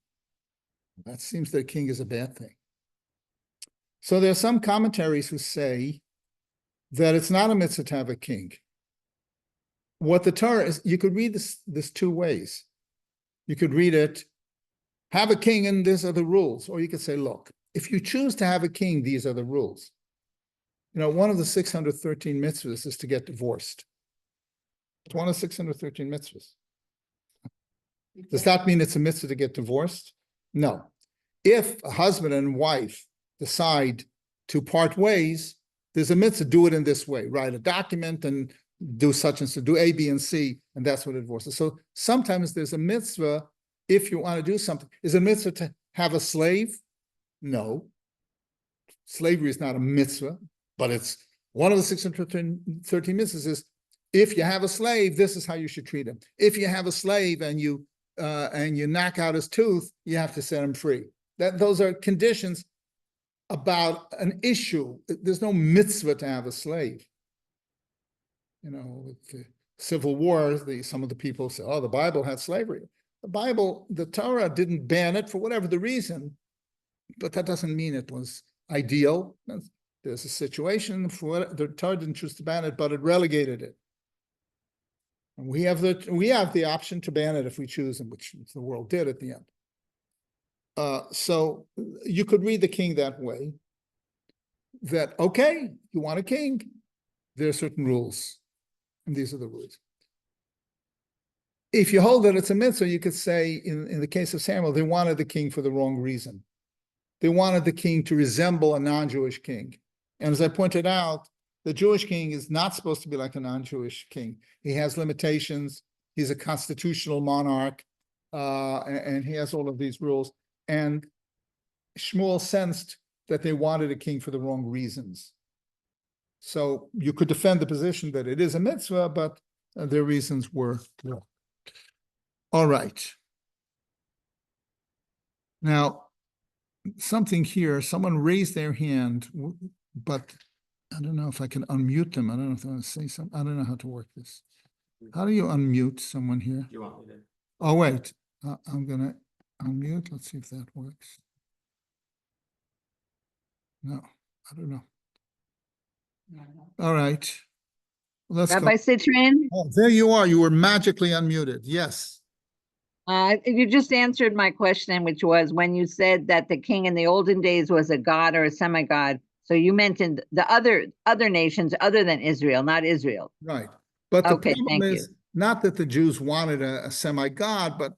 A: That seems that a king is a bad thing. So there are some commentaries who say that it's not a mitzvah to have a king. What the Torah is, you could read this two ways. You could read it, have a king and these are the rules. Or you could say, look, if you choose to have a king, these are the rules. You know, one of the 613 mitzvahs is to get divorced. It's one of 613 mitzvahs. Does that mean it's a mitzvah to get divorced? No. If a husband and wife decide to part ways, there's a mitzvah, do it in this way, write a document and do such and so, do A, B, and C, and that's what it divorces. So sometimes there's a mitzvah, if you want to do something. Is a mitzvah to have a slave? No. Slavery is not a mitzvah, but it's one of the 613 mitzvahs is, if you have a slave, this is how you should treat him. If you have a slave and you knock out his tooth, you have to set him free. Those are conditions about an issue. There's no mitzvah to have a slave. You know, with the Civil War, some of the people say, oh, the Bible had slavery. The Torah didn't ban it for whatever the reason, but that doesn't mean it was ideal. There's a situation for the Torah didn't choose to ban it, but it relegated it. And we have the option to ban it if we choose, and which the world did at the end. So you could read the king that way. That, okay, you want a king, there are certain rules, and these are the rules. If you hold that it's a mitzvah, you could say, in the case of Samuel, they wanted the king for the wrong reason. They wanted the king to resemble a non-Jewish king. And as I pointed out, the Jewish king is not supposed to be like a non-Jewish king. He has limitations. He's a constitutional monarch, and he has all of these rules. And Shmuel sensed that they wanted a king for the wrong reasons. So you could defend the position that it is a mitzvah, but their reasons were wrong. All right. Now, something here, someone raised their hand, but I don't know if I can unmute them. I don't know if I want to say something. I don't know how to work this. How do you unmute someone here?
B: You want me to?
A: Oh, wait, I'm gonna unmute. Let's see if that works. No, I don't know. All right. Let's go.
E: Rabbi Citron,
A: Oh, there you are. You were magically unmuted. Yes.
E: you just answered my question, which was when you said that the king in the olden days was a god or a semi-god. So you mentioned the other nations other than Israel, not Israel.
A: Right. But the
E: Okay,
A: problem
E: thank
A: is not that the Jews wanted a semi-god, but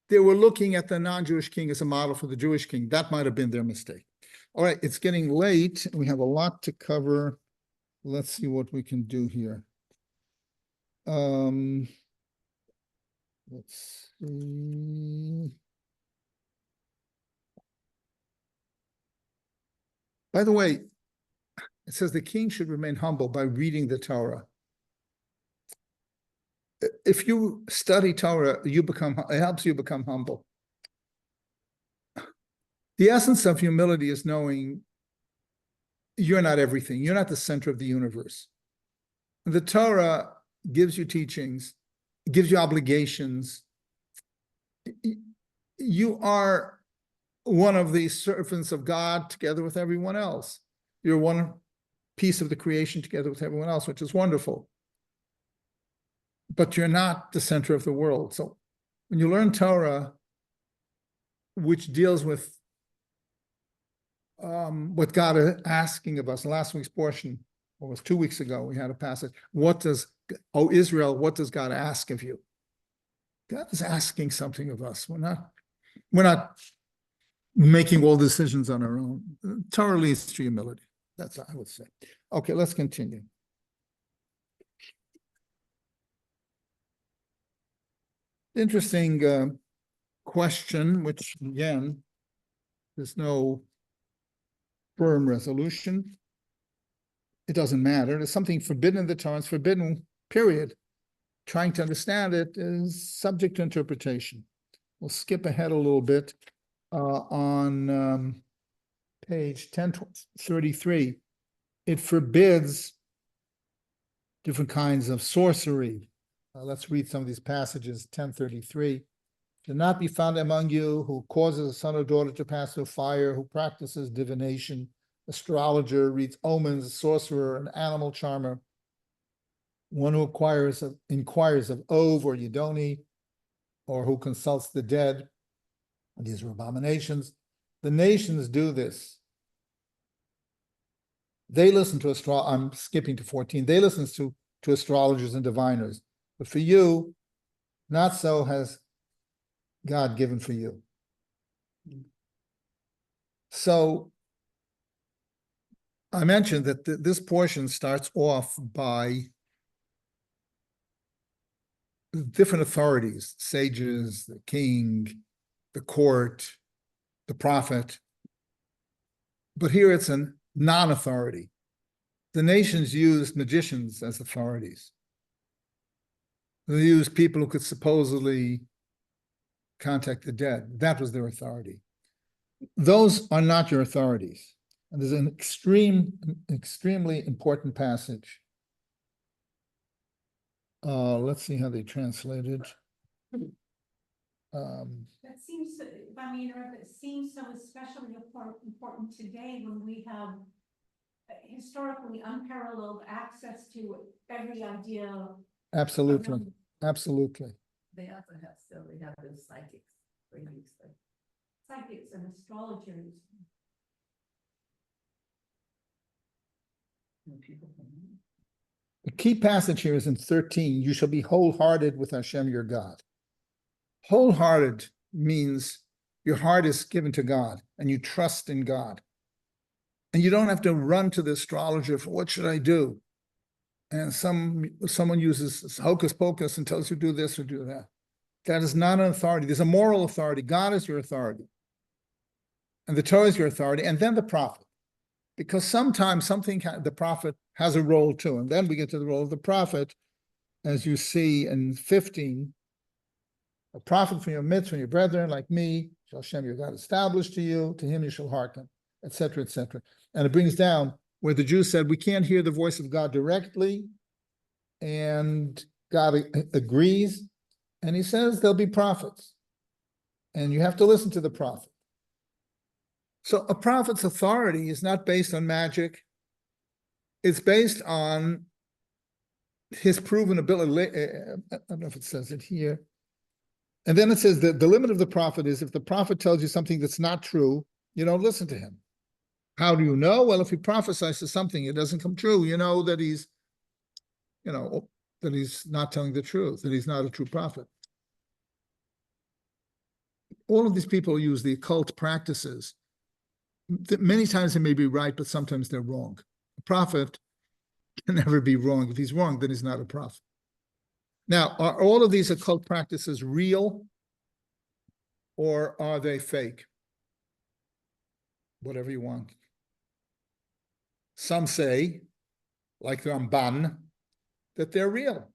A: they were looking at the non-Jewish king as a model for the Jewish king. That might have been their mistake. All right, it's getting late. We have a lot to cover. Let's see what we can do here. Let's see. By the way, it says the king should remain humble by reading the Torah. If you study Torah, it helps you become humble. The essence of humility is knowing you're not everything. You're not the center of the universe. The Torah gives you teachings, gives you obligations. You are one of the servants of God together with everyone else. You're one piece of the creation together with everyone else, which is wonderful. But you're not the center of the world. So when you learn Torah, which deals with what God is asking of us, last week's portion, or was 2 weeks ago, we had a passage. O Israel, what does God ask of you? God is asking something of us. We're not making all decisions on our own. Torah leads to humility. That's what I would say. Okay, let's continue. Interesting question, which again, there's no firm resolution. It doesn't matter. There's something forbidden in the Torah. It's forbidden, period. Trying to understand it is subject to interpretation. We'll skip ahead a little bit on page 1033. It forbids different kinds of sorcery. Let's read some of these passages. 1033. Shall not be found among you who causes a son or daughter to pass through fire, who practices divination, astrologer, reads omens, a sorcerer, an animal charmer, one who inquires of Ov or Yidoni, or who consults the dead. These are abominations. The nations do this. They listen to I'm skipping to 14. They listen to astrologers and diviners. But for you, not so has God given for you. So I mentioned that this portion starts off by different authorities, sages, the king, the court, the prophet. But here it's a non-authority. The nations used magicians as authorities. They used people who could supposedly contact the dead. That was their authority. Those are not your authorities. And there's an extremely important passage. Let's see how they translated.
D: That seems, if I may interrupt, it seems so especially important today when we have historically unparalleled access to every idea.
A: Absolutely. absolutely.
C: They also have, so they have those psychics. readings, but
D: Psychics and astrologers.
C: people can-
A: The key passage here is in 13. You shall be wholehearted with Hashem your God. Wholehearted means your heart is given to God and you trust in God. And you don't have to run to the astrologer for what should I do? And someone uses hocus pocus and tells you do this or do that. That is not an authority. There's a moral authority. God is your authority. And the Torah is your authority, and then the prophet. Because sometimes the prophet has a role too. And then we get to the role of the prophet, as you see in 15. A prophet from your midst, from your brethren like me, shall Hashem your God establish to you, to him you shall hearken, etc., etc. And it brings down where the Jews said, we can't hear the voice of God directly, and God agrees, and he says there'll be prophets, and you have to listen to the prophet. So a prophet's authority is not based on magic. It's based on his proven ability. I don't know if it says it here. And then it says that the limit of the prophet is if the prophet tells you something that's not true, you don't listen to him. How do you know? Well, if he prophesies to something, it doesn't come true. You know that he's not telling the truth, that he's not a true prophet. All of these people use the occult practices. Many times they may be right, but sometimes they're wrong. A prophet can never be wrong. If he's wrong, then he's not a prophet. Now, are all of these occult practices real, or are they fake? Whatever you want. Some say, like the Ramban, that they're real.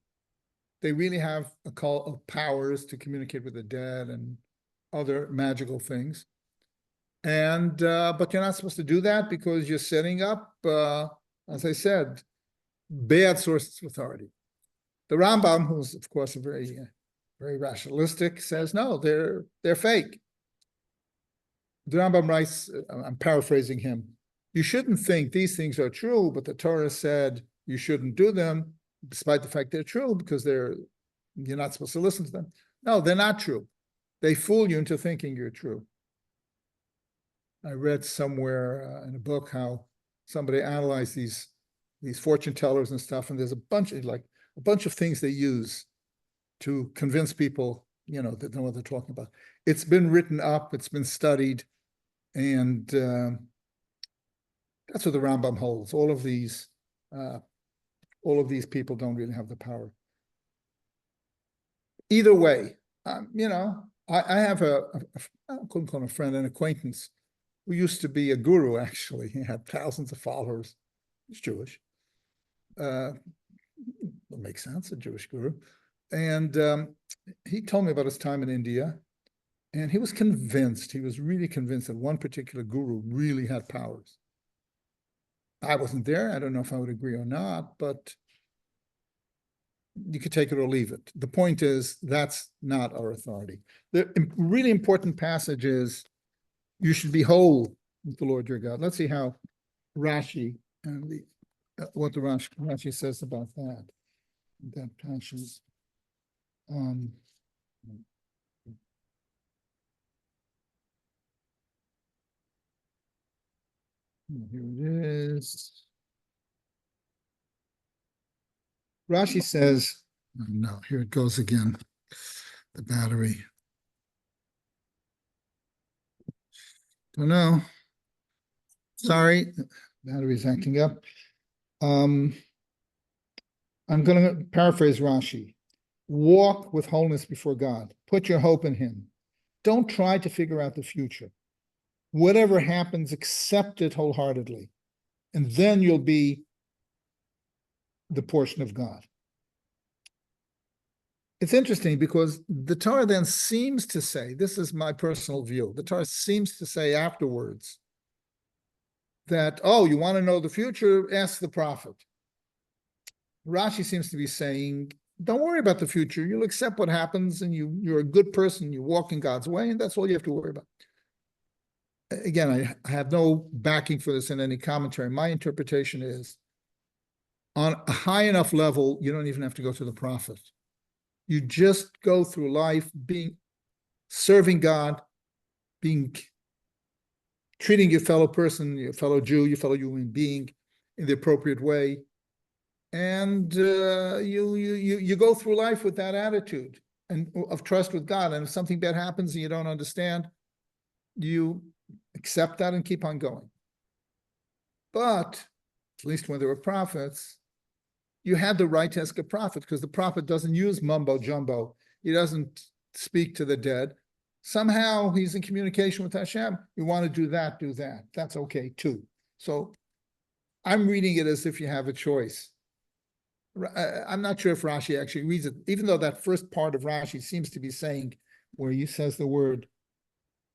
A: They really have occult powers to communicate with the dead and other magical things. And but you're not supposed to do that because you're setting up, as I said, bad sources of authority. The Rambam, who's of course a very rationalistic, says no, they're fake. The Rambam writes, I'm paraphrasing him, you shouldn't think these things are true, but the Torah said you shouldn't do them, despite the fact they're true, because you're not supposed to listen to them. No, they're not true. They fool you into thinking you're true. I read somewhere in a book how somebody analyzed these fortune tellers and stuff, and there's a bunch of things they use to convince people, that know what they're talking about. It's been written up, it's been studied, and that's what the Rambam holds. All of these people don't really have the power. Either way, I have I couldn't call him a friend, an acquaintance, who used to be a guru, actually. He had thousands of followers. He's Jewish. That makes sense, a Jewish guru. And he told me about his time in India, and he was really convinced that one particular guru really had powers. I wasn't there. I don't know if I would agree or not, but you could take it or leave it. The point is, that's not our authority. The really important passage is, you should be whole with the Lord your God. Let's see how Rashi and what the Rashi says about that. That passage. Here it is. Rashi says, oh, no, here it goes again. The battery. Don't know. Sorry, battery's acting up. I'm going to paraphrase Rashi. Walk with wholeness before God. Put your hope in him. Don't try to figure out the future. Whatever happens, accept it wholeheartedly. And then you'll be the portion of God. It's interesting because the Torah then seems to say, this is my personal view, the Torah seems to say afterwards that, oh, you want to know the future? Ask the prophet. Rashi seems to be saying, don't worry about the future. You'll accept what happens, and you're a good person. You walk in God's way, and that's all you have to worry about. Again, I have no backing for this in any commentary. My interpretation is, on a high enough level, you don't even have to go to the prophet. You just go through life serving God, treating your fellow person, your fellow Jew, your fellow human being in the appropriate way. And you go through life with that attitude and of trust with God. And if something bad happens and you don't understand, you accept that and keep on going. But at least when there were prophets, you had the right to ask a prophet, because the prophet doesn't use mumbo jumbo. He doesn't speak to the dead. Somehow he's in communication with Hashem. You want to do that, do that. That's okay too. So I'm reading it as if you have a choice. I'm not sure if Rashi actually reads it, even though that first part of Rashi seems to be saying, where he says the word,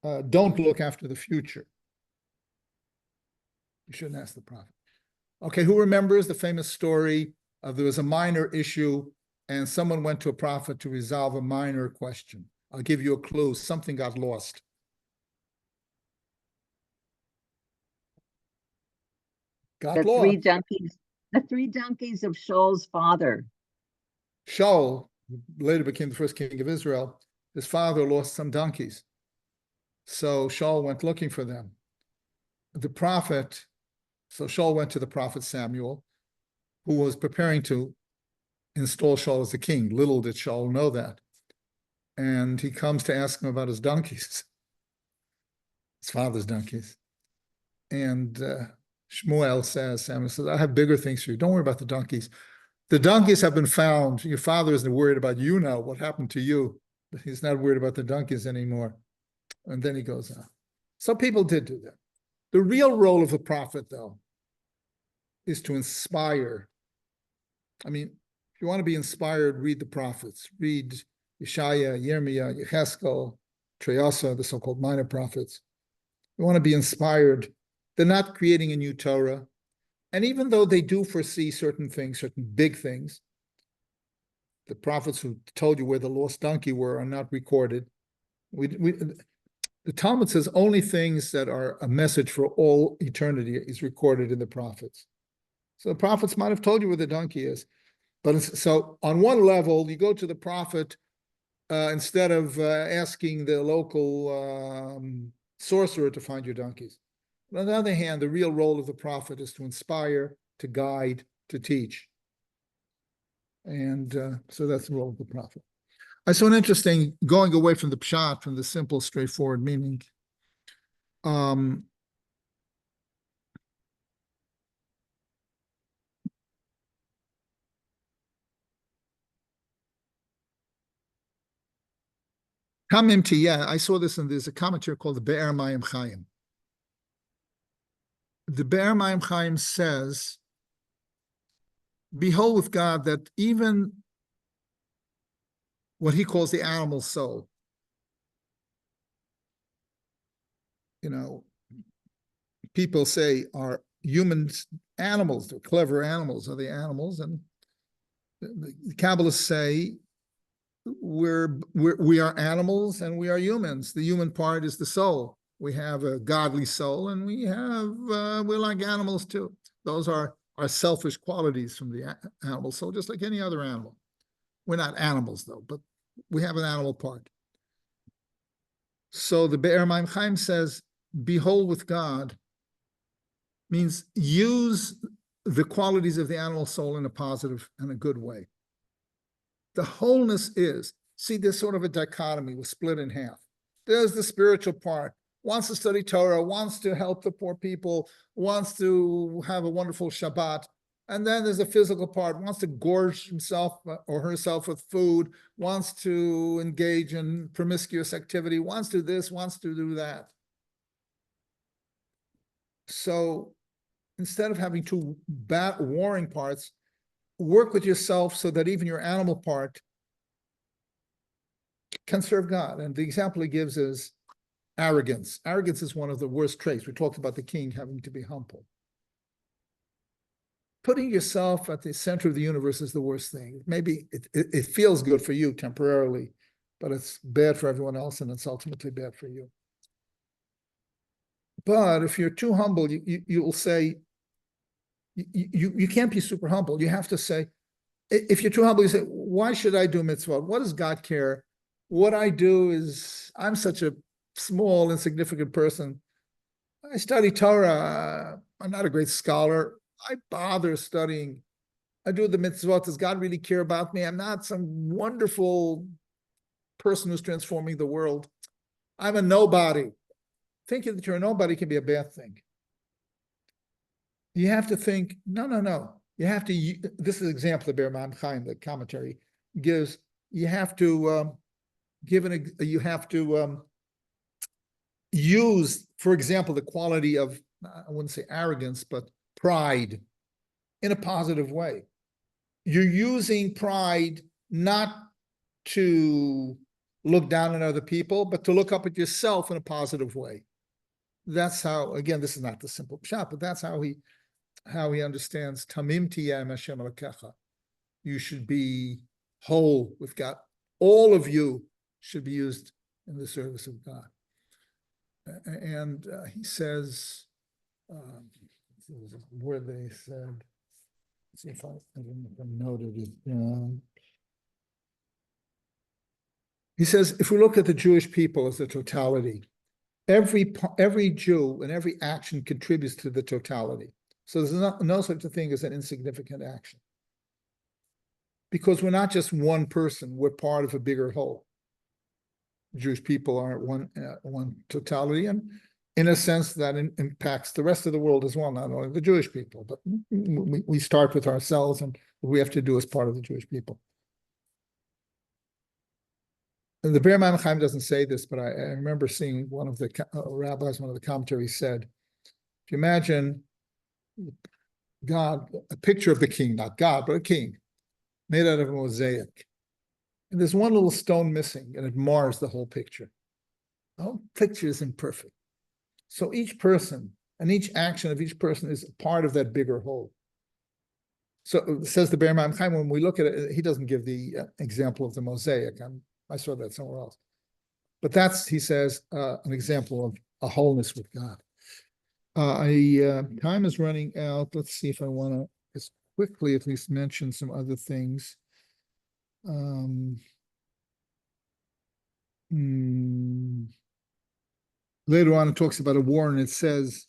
A: don't look after the future. You shouldn't ask the prophet. Okay, who remembers the famous story of there was a minor issue and someone went to a prophet to resolve a minor question? I'll give you a clue. Something got lost.
E: The three donkeys of Shaul's father.
A: Shaul, who later became the first king of Israel, his father lost some donkeys. So Shaul went looking for them. So Shaul went to the prophet Samuel, who was preparing to install Shaul as the king. Little did Shaul know that. And he comes to ask him about his donkeys, his father's donkeys. And Samuel says, I have bigger things for you. Don't worry about the donkeys. The donkeys have been found. Your father isn't worried about you now, what happened to you. He's not worried about the donkeys anymore. And then he goes on. Some people did do that. The real role of the prophet, though, is to inspire. I mean, if you want to be inspired, read the prophets. Read Yeshaya, Yirmiyah, Yecheskel, Treyasa, the so-called minor prophets. You want to be inspired. They're not creating a new Torah. And even though they do foresee certain things, certain big things, the prophets who told you where the lost donkey were are not recorded. The Talmud says only things that are a message for all eternity is recorded in the prophets. So the prophets might have told you where the donkey is. But so on one level, you go to the prophet instead of asking the local sorcerer to find your donkeys. But on the other hand, the real role of the prophet is to inspire, to guide, to teach. And so that's the role of the prophet. I saw an interesting, going away from the pshat, from the simple, straightforward meaning. Kamim Tiyah, I saw this, and there's a commentary called the Be'er Mayim Chaim. The Be'er Mayim Chaim says, behold with God that even what he calls the animal soul, people say are humans animals, they're clever animals, are they animals? And the Kabbalists say we are animals and we are humans. The human part is the soul. We have a godly soul, and we're like animals too. Those are our selfish qualities from the animal soul, just like any other animal. We're not animals though, but we have an animal part. So the Be'er Mayim Chaim says, behold with God means use the qualities of the animal soul in a positive and a good way. The wholeness is, see, there's sort of a dichotomy, we're split in half. There's the spiritual part, wants to study Torah, wants to help the poor people, wants to have a wonderful Shabbat. And then there's the physical part, wants to gorge himself or herself with food, wants to engage in promiscuous activity, wants to do this, wants to do that. So instead of having two warring parts, work with yourself so that even your animal part can serve God. And the example he gives is arrogance. Arrogance is one of the worst traits. We talked about the king having to be humble. Putting yourself at the center of the universe is the worst thing. Maybe it feels good for you temporarily, but it's bad for everyone else, and it's ultimately bad for you. But if you're too humble, you will say, you can't be super humble. You have to say, if you're too humble, you say, why should I do mitzvah? What does God care? What I do is, I'm such a small, insignificant person. I study Torah. I'm not a great scholar. I bother studying. I do the mitzvot. Does God really care about me? I'm not some wonderful person who's transforming the world. I'm a nobody. Thinking that you're a nobody can be a bad thing. You have to think, no. You have to, this is an example of Ber Ma'am Chaim, the commentary gives, you have to use, for example, the quality of, I wouldn't say arrogance, but pride in a positive way. You're using pride not to look down on other people, but to look up at yourself in a positive way. That's how, again, this is not the simple pshat, but that's how he understands Tamim tiyeh Hashem Elokecha. You should be whole with God. All of you should be used in the service of God. And he says, where they said, let's see if I noted it down. He says, if we look at the Jewish people as a totality, every Jew and every action contributes to the totality. So there's no such a thing as an insignificant action. Because we're not just one person, we're part of a bigger whole. Jewish people are one totality, and in a sense that impacts the rest of the world as well, not only the Jewish people, but we start with ourselves and what we have to do as part of the Jewish people. And the Ber Ma'am Chaim doesn't say this, but I remember seeing one of the rabbis, one of the commentaries said, if you imagine God, a picture of the king, not God, but a king, made out of a mosaic. And there's one little stone missing, and it mars the whole picture. The whole picture is imperfect. So each person and each action of each person is part of that bigger whole. So it says the Ber Ma'am Chaim, when we look at it, he doesn't give the example of the mosaic. I saw that somewhere else. But that's, he says, an example of a wholeness with God. Time is running out. Let's see if I want to just quickly at least mention some other things. Later on, it talks about a war, and it says,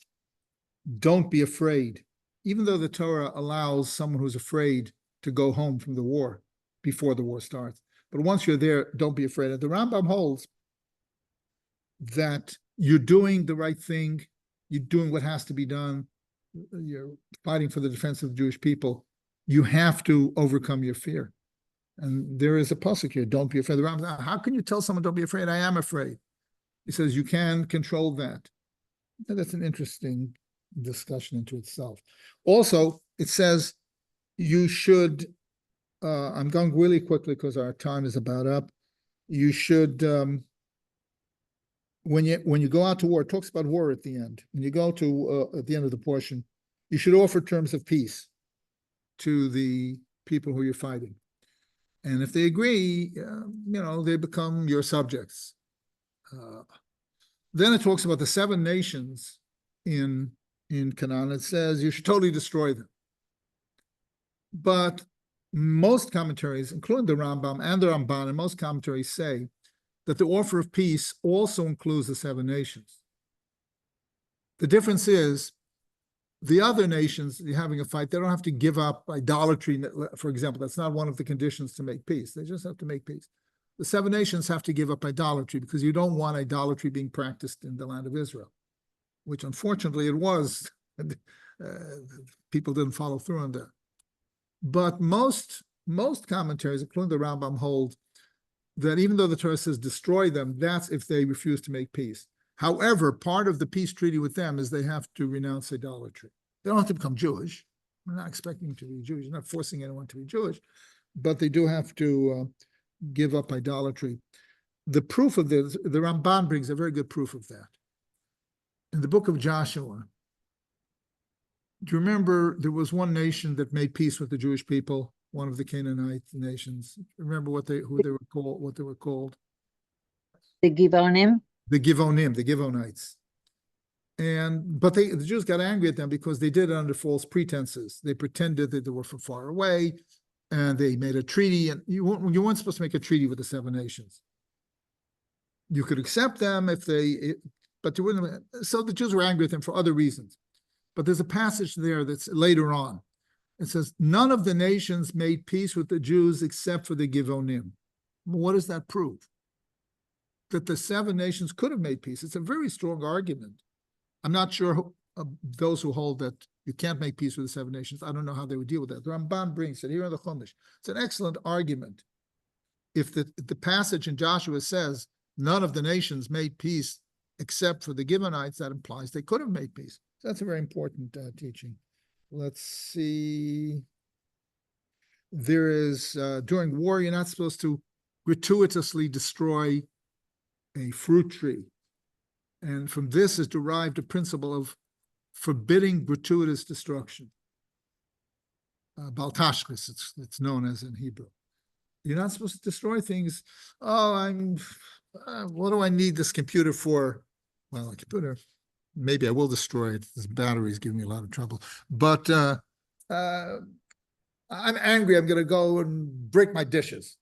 A: don't be afraid. Even though the Torah allows someone who's afraid to go home from the war before the war starts. But once you're there, don't be afraid. And the Rambam holds that you're doing the right thing, you're doing what has to be done, you're fighting for the defense of the Jewish people, you have to overcome your fear. And there is a pasuk here, don't be afraid. The Rambam, how can you tell someone don't be afraid? I am afraid. He says you can control that. And that's an interesting discussion into itself. Also, it says you should, I'm going really quickly because our time is about up. You should, when you go out to war, it talks about war at the end. When you go to, at the end of the portion, you should offer terms of peace to the people who you're fighting. And if they agree, they become your subjects. Then it talks about the 7 nations in Canaan. It says you should totally destroy them. But most commentaries, including the Rambam and the Ramban, and most commentaries say that the offer of peace also includes the 7 nations. The difference is the other nations, you're having a fight, they don't have to give up idolatry, for example. That's not one of the conditions to make peace. They just have to make peace. The 7 nations have to give up idolatry because you don't want idolatry being practiced in the land of Israel, which unfortunately it was. People didn't follow through on that. But most commentaries, including the Rambam, hold that even though the Torah says destroy them, that's if they refuse to make peace. However, part of the peace treaty with them is they have to renounce idolatry. They don't have to become Jewish. We're not expecting them to be Jewish. We're not forcing anyone to be Jewish, but they do have to give up idolatry. The proof of this, the Ramban brings a very good proof of that. In the book of Joshua, do you remember there was one nation that made peace with the Jewish people, one of the Canaanite nations? Remember what they were called?
E: The Givonim?
A: The Givonim, the Givonites. But the Jews got angry at them because they did it under false pretenses. They pretended that they were from far away, and they made a treaty, and you weren't supposed to make a treaty with the 7 nations. You could accept them but you wouldn't. So the Jews were angry with them for other reasons. But there's a passage there that's later on. It says, none of the nations made peace with the Jews except for the Givonim. What does that prove? That the 7 nations could have made peace. It's a very strong argument. I'm not sure those who hold that you can't make peace with the 7 nations. I don't know how they would deal with that. The Ramban brings it here in the Chumash. It's an excellent argument. If the passage in Joshua says none of the nations made peace except for the Gibeonites, that implies they could have made peace. So that's a very important teaching. Let's see. There is, during war, you're not supposed to gratuitously destroy a fruit tree. And from this is derived a principle of forbidding gratuitous destruction. Baltashchis, it's known as in Hebrew. You're not supposed to destroy things. Oh, what do I need this computer for? Well, a computer, maybe I will destroy it. This battery is giving me a lot of trouble. But I'm angry. I'm going to go and break my dishes.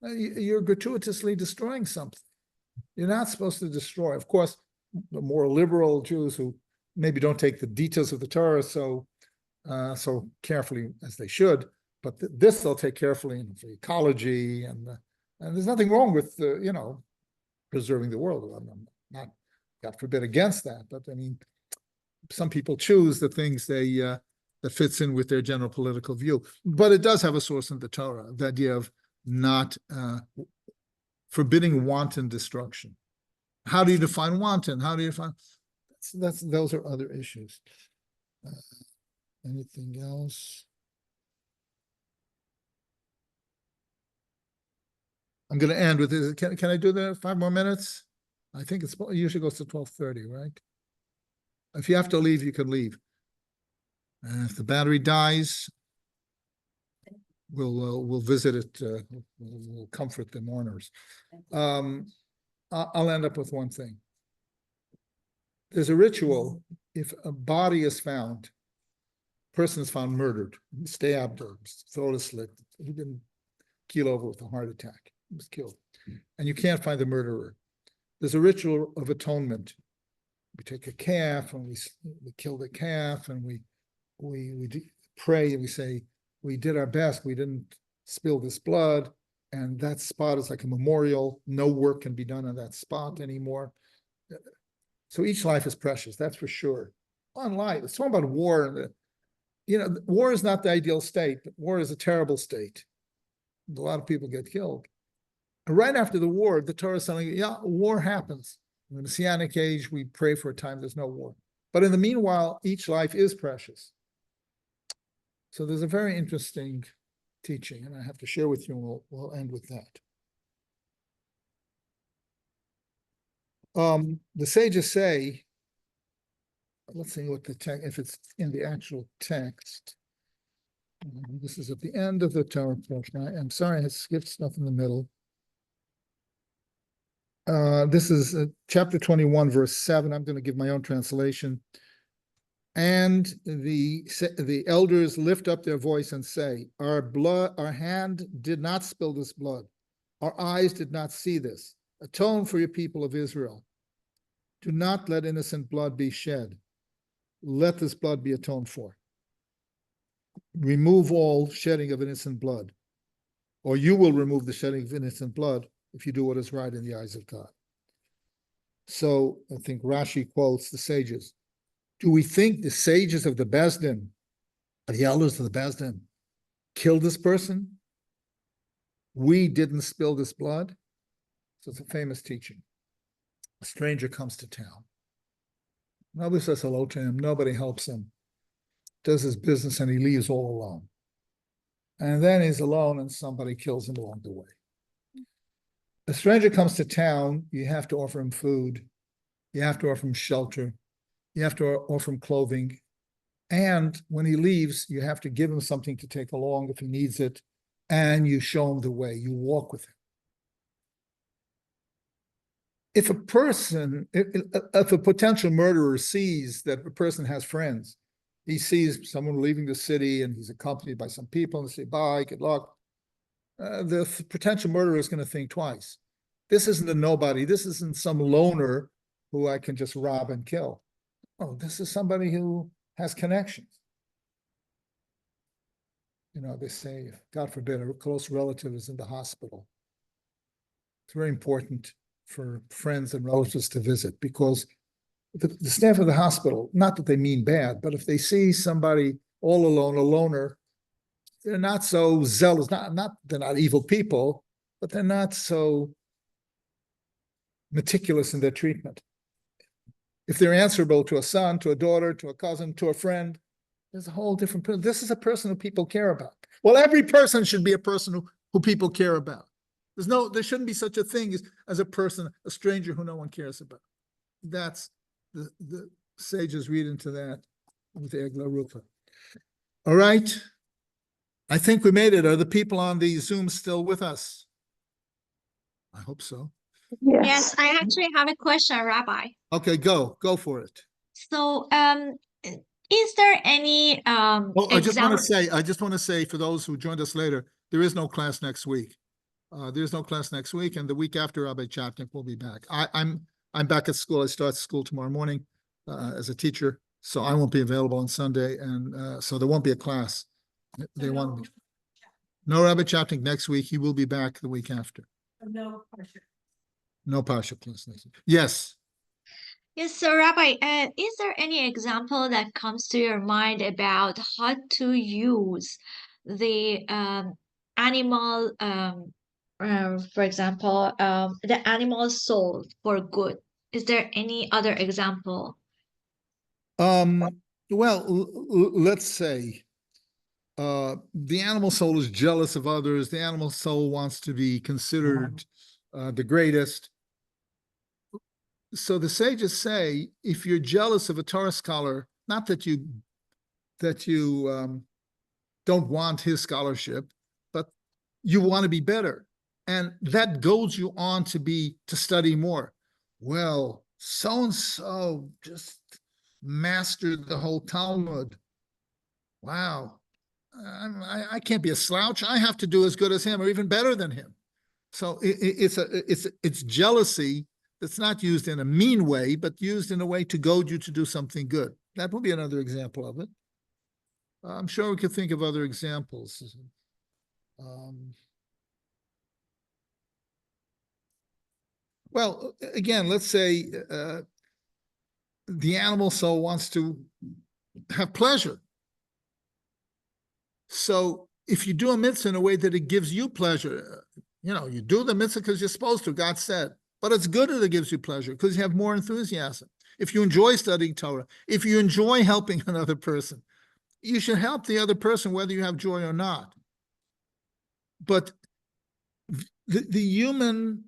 A: You're gratuitously destroying something. You're not supposed to destroy. Of course, the more liberal Jews who maybe don't take the details of the Torah so carefully as they should, but this they'll take carefully for ecology, and there's nothing wrong with preserving the world. I'm not, God forbid, against that, but I mean, some people choose the things that fits in with their general political view. But it does have a source in the Torah, the idea of not forbidding wanton destruction. How do you define wanton? How do you define? Those are other issues. Anything else? I'm going to end with this. Can I do that 5 more minutes? I think it usually goes to 12:30, right? If you have to leave, you can leave. And if the battery dies, we'll visit it. We'll comfort the mourners. I'll end up with one thing. There's a ritual. If a body is found, person is found murdered, stabbed, or throat is slit, he didn't keel over with a heart attack. He was killed. And you can't find the murderer. There's a ritual of atonement. We take a calf and we kill the calf, and we pray and we say, we did our best. We didn't spill this blood. And that spot is like a memorial. No work can be done on that spot anymore. So each life is precious, that's for sure. On life, it's talking about war. War is not the ideal state, but war is a terrible state. A lot of people get killed. And right after the war, the Torah is telling you, yeah, war happens. In the Messianic age, we pray for a time there's no war. But in the meanwhile, each life is precious. So there's a very interesting teaching, and I have to share with you, and we'll end with that. The sages say, let's see what the text, if it's in the actual text. This is at the end of the Torah portion. I'm sorry, I skipped stuff in the middle. This is chapter 21, verse 7. I'm going to give my own translation. And the elders lift up their voice and say, our hand did not spill this blood. Our eyes did not see this. Atone for your people of Israel. Do not let innocent blood be shed. Let this blood be atoned for. Remove all shedding of innocent blood, or you will remove the shedding of innocent blood if you do what is right in the eyes of God. So I think Rashi quotes the sages. Do we think the sages of the Bezdin, the elders of the Bezdin, killed this person? We didn't spill this blood? So it's a famous teaching. A stranger comes to town. Nobody says hello to him. Nobody helps him. Does his business, and he leaves all alone. And then he's alone and somebody kills him along the way. A stranger comes to town, you have to offer him food. You have to offer him shelter. You have to offer him clothing. And when he leaves, you have to give him something to take along if he needs it. And you show him the way. You walk with him. If a potential murderer sees that a person has friends, he sees someone leaving the city and he's accompanied by some people and say, bye, good luck. The potential murderer is going to think twice. This isn't a nobody. This isn't some loner who I can just rob and kill. Oh, this is somebody who has connections. You know, they say, God forbid, a close relative is in the hospital. It's very important for friends and relatives to visit because the staff of the hospital, not that they mean bad, but if they see somebody all alone, a loner, they're not so zealous, they're not evil people, but they're not so meticulous in their treatment. If they're answerable to a son, to a daughter, to a cousin, to a friend, there's a whole different person. This is a person who people care about. Well, every person should be a person who people care about. There shouldn't be such a thing as a person, a stranger who no one cares about. That's the sages read into that with Egla Rupa. All right. I think we made it. Are the people on the Zoom still with us? I hope so.
F: Yes, I actually have a question, Rabbi.
A: Okay, go for it.
F: So, is there any
A: Well, I just want
F: example?
A: to say for those who joined us later, there is no class next week. There's no class next week, and the week after Rabbi Chapnik will be back. I'm back at school. I start school tomorrow morning as a teacher, so I won't be available on Sunday, and so there won't be a class. They want me. No Rabbi Chapnik next week. He will be back the week after.
C: No Parsha.
A: No Parsha class next week. Yes.
F: Yes, so Rabbi, is there any example that comes to your mind about how to use the animal, for example, the animal soul for good? Is there any other example?
A: Well, let's say the animal soul is jealous of others. The animal soul wants to be considered the greatest. So the sages say, if you're jealous of a Torah scholar, not that you don't want his scholarship, but you want to be better, and that goads you on to study more. Well, so and so just mastered the whole Talmud. Wow, I can't be a slouch. I have to do as good as him, or even better than him. So it's jealousy. That's not used in a mean way, but used in a way to goad you to do something good. That will be another example of it. I'm sure we could think of other examples. Well, again, let's say the animal soul wants to have pleasure. So if you do a mitzvah in a way that it gives you pleasure, you do the mitzvah because you're supposed to, God said. But it's good that it gives you pleasure because you have more enthusiasm. If you enjoy studying Torah, if you enjoy helping another person, you should help the other person whether you have joy or not. But the human,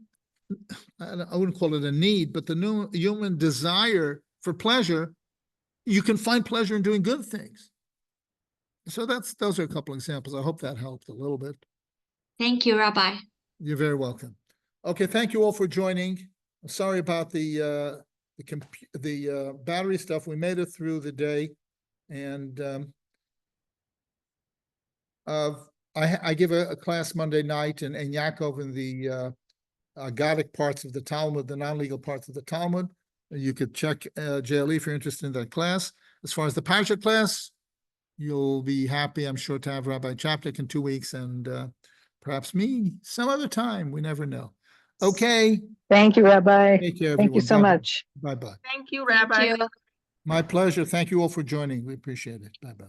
A: I wouldn't call it a need, but the human desire for pleasure, you can find pleasure in doing good things. So those are a couple examples. I hope that helped a little bit.
F: Thank you, Rabbi.
A: You're very welcome. Okay, thank you all for joining. I'm sorry about the battery stuff. We made it through the day, and I give a class Monday night in Yaakov in the Agadic parts of the Talmud, the non-legal parts of the Talmud. You could check JLE if you're interested in that class. As far as the Parsha class, you'll be happy, I'm sure, to have Rabbi Chapnik in 2 weeks, and perhaps me some other time. We never know. Okay.
G: Thank you, Rabbi.
A: Take care,
G: Thank you
A: everyone.
G: so
A: Bye-bye.
G: much.
A: Bye-bye.
C: Thank you,
F: Thank
C: Rabbi.
F: you.
A: My pleasure. Thank you all for joining. We appreciate it. Bye-bye.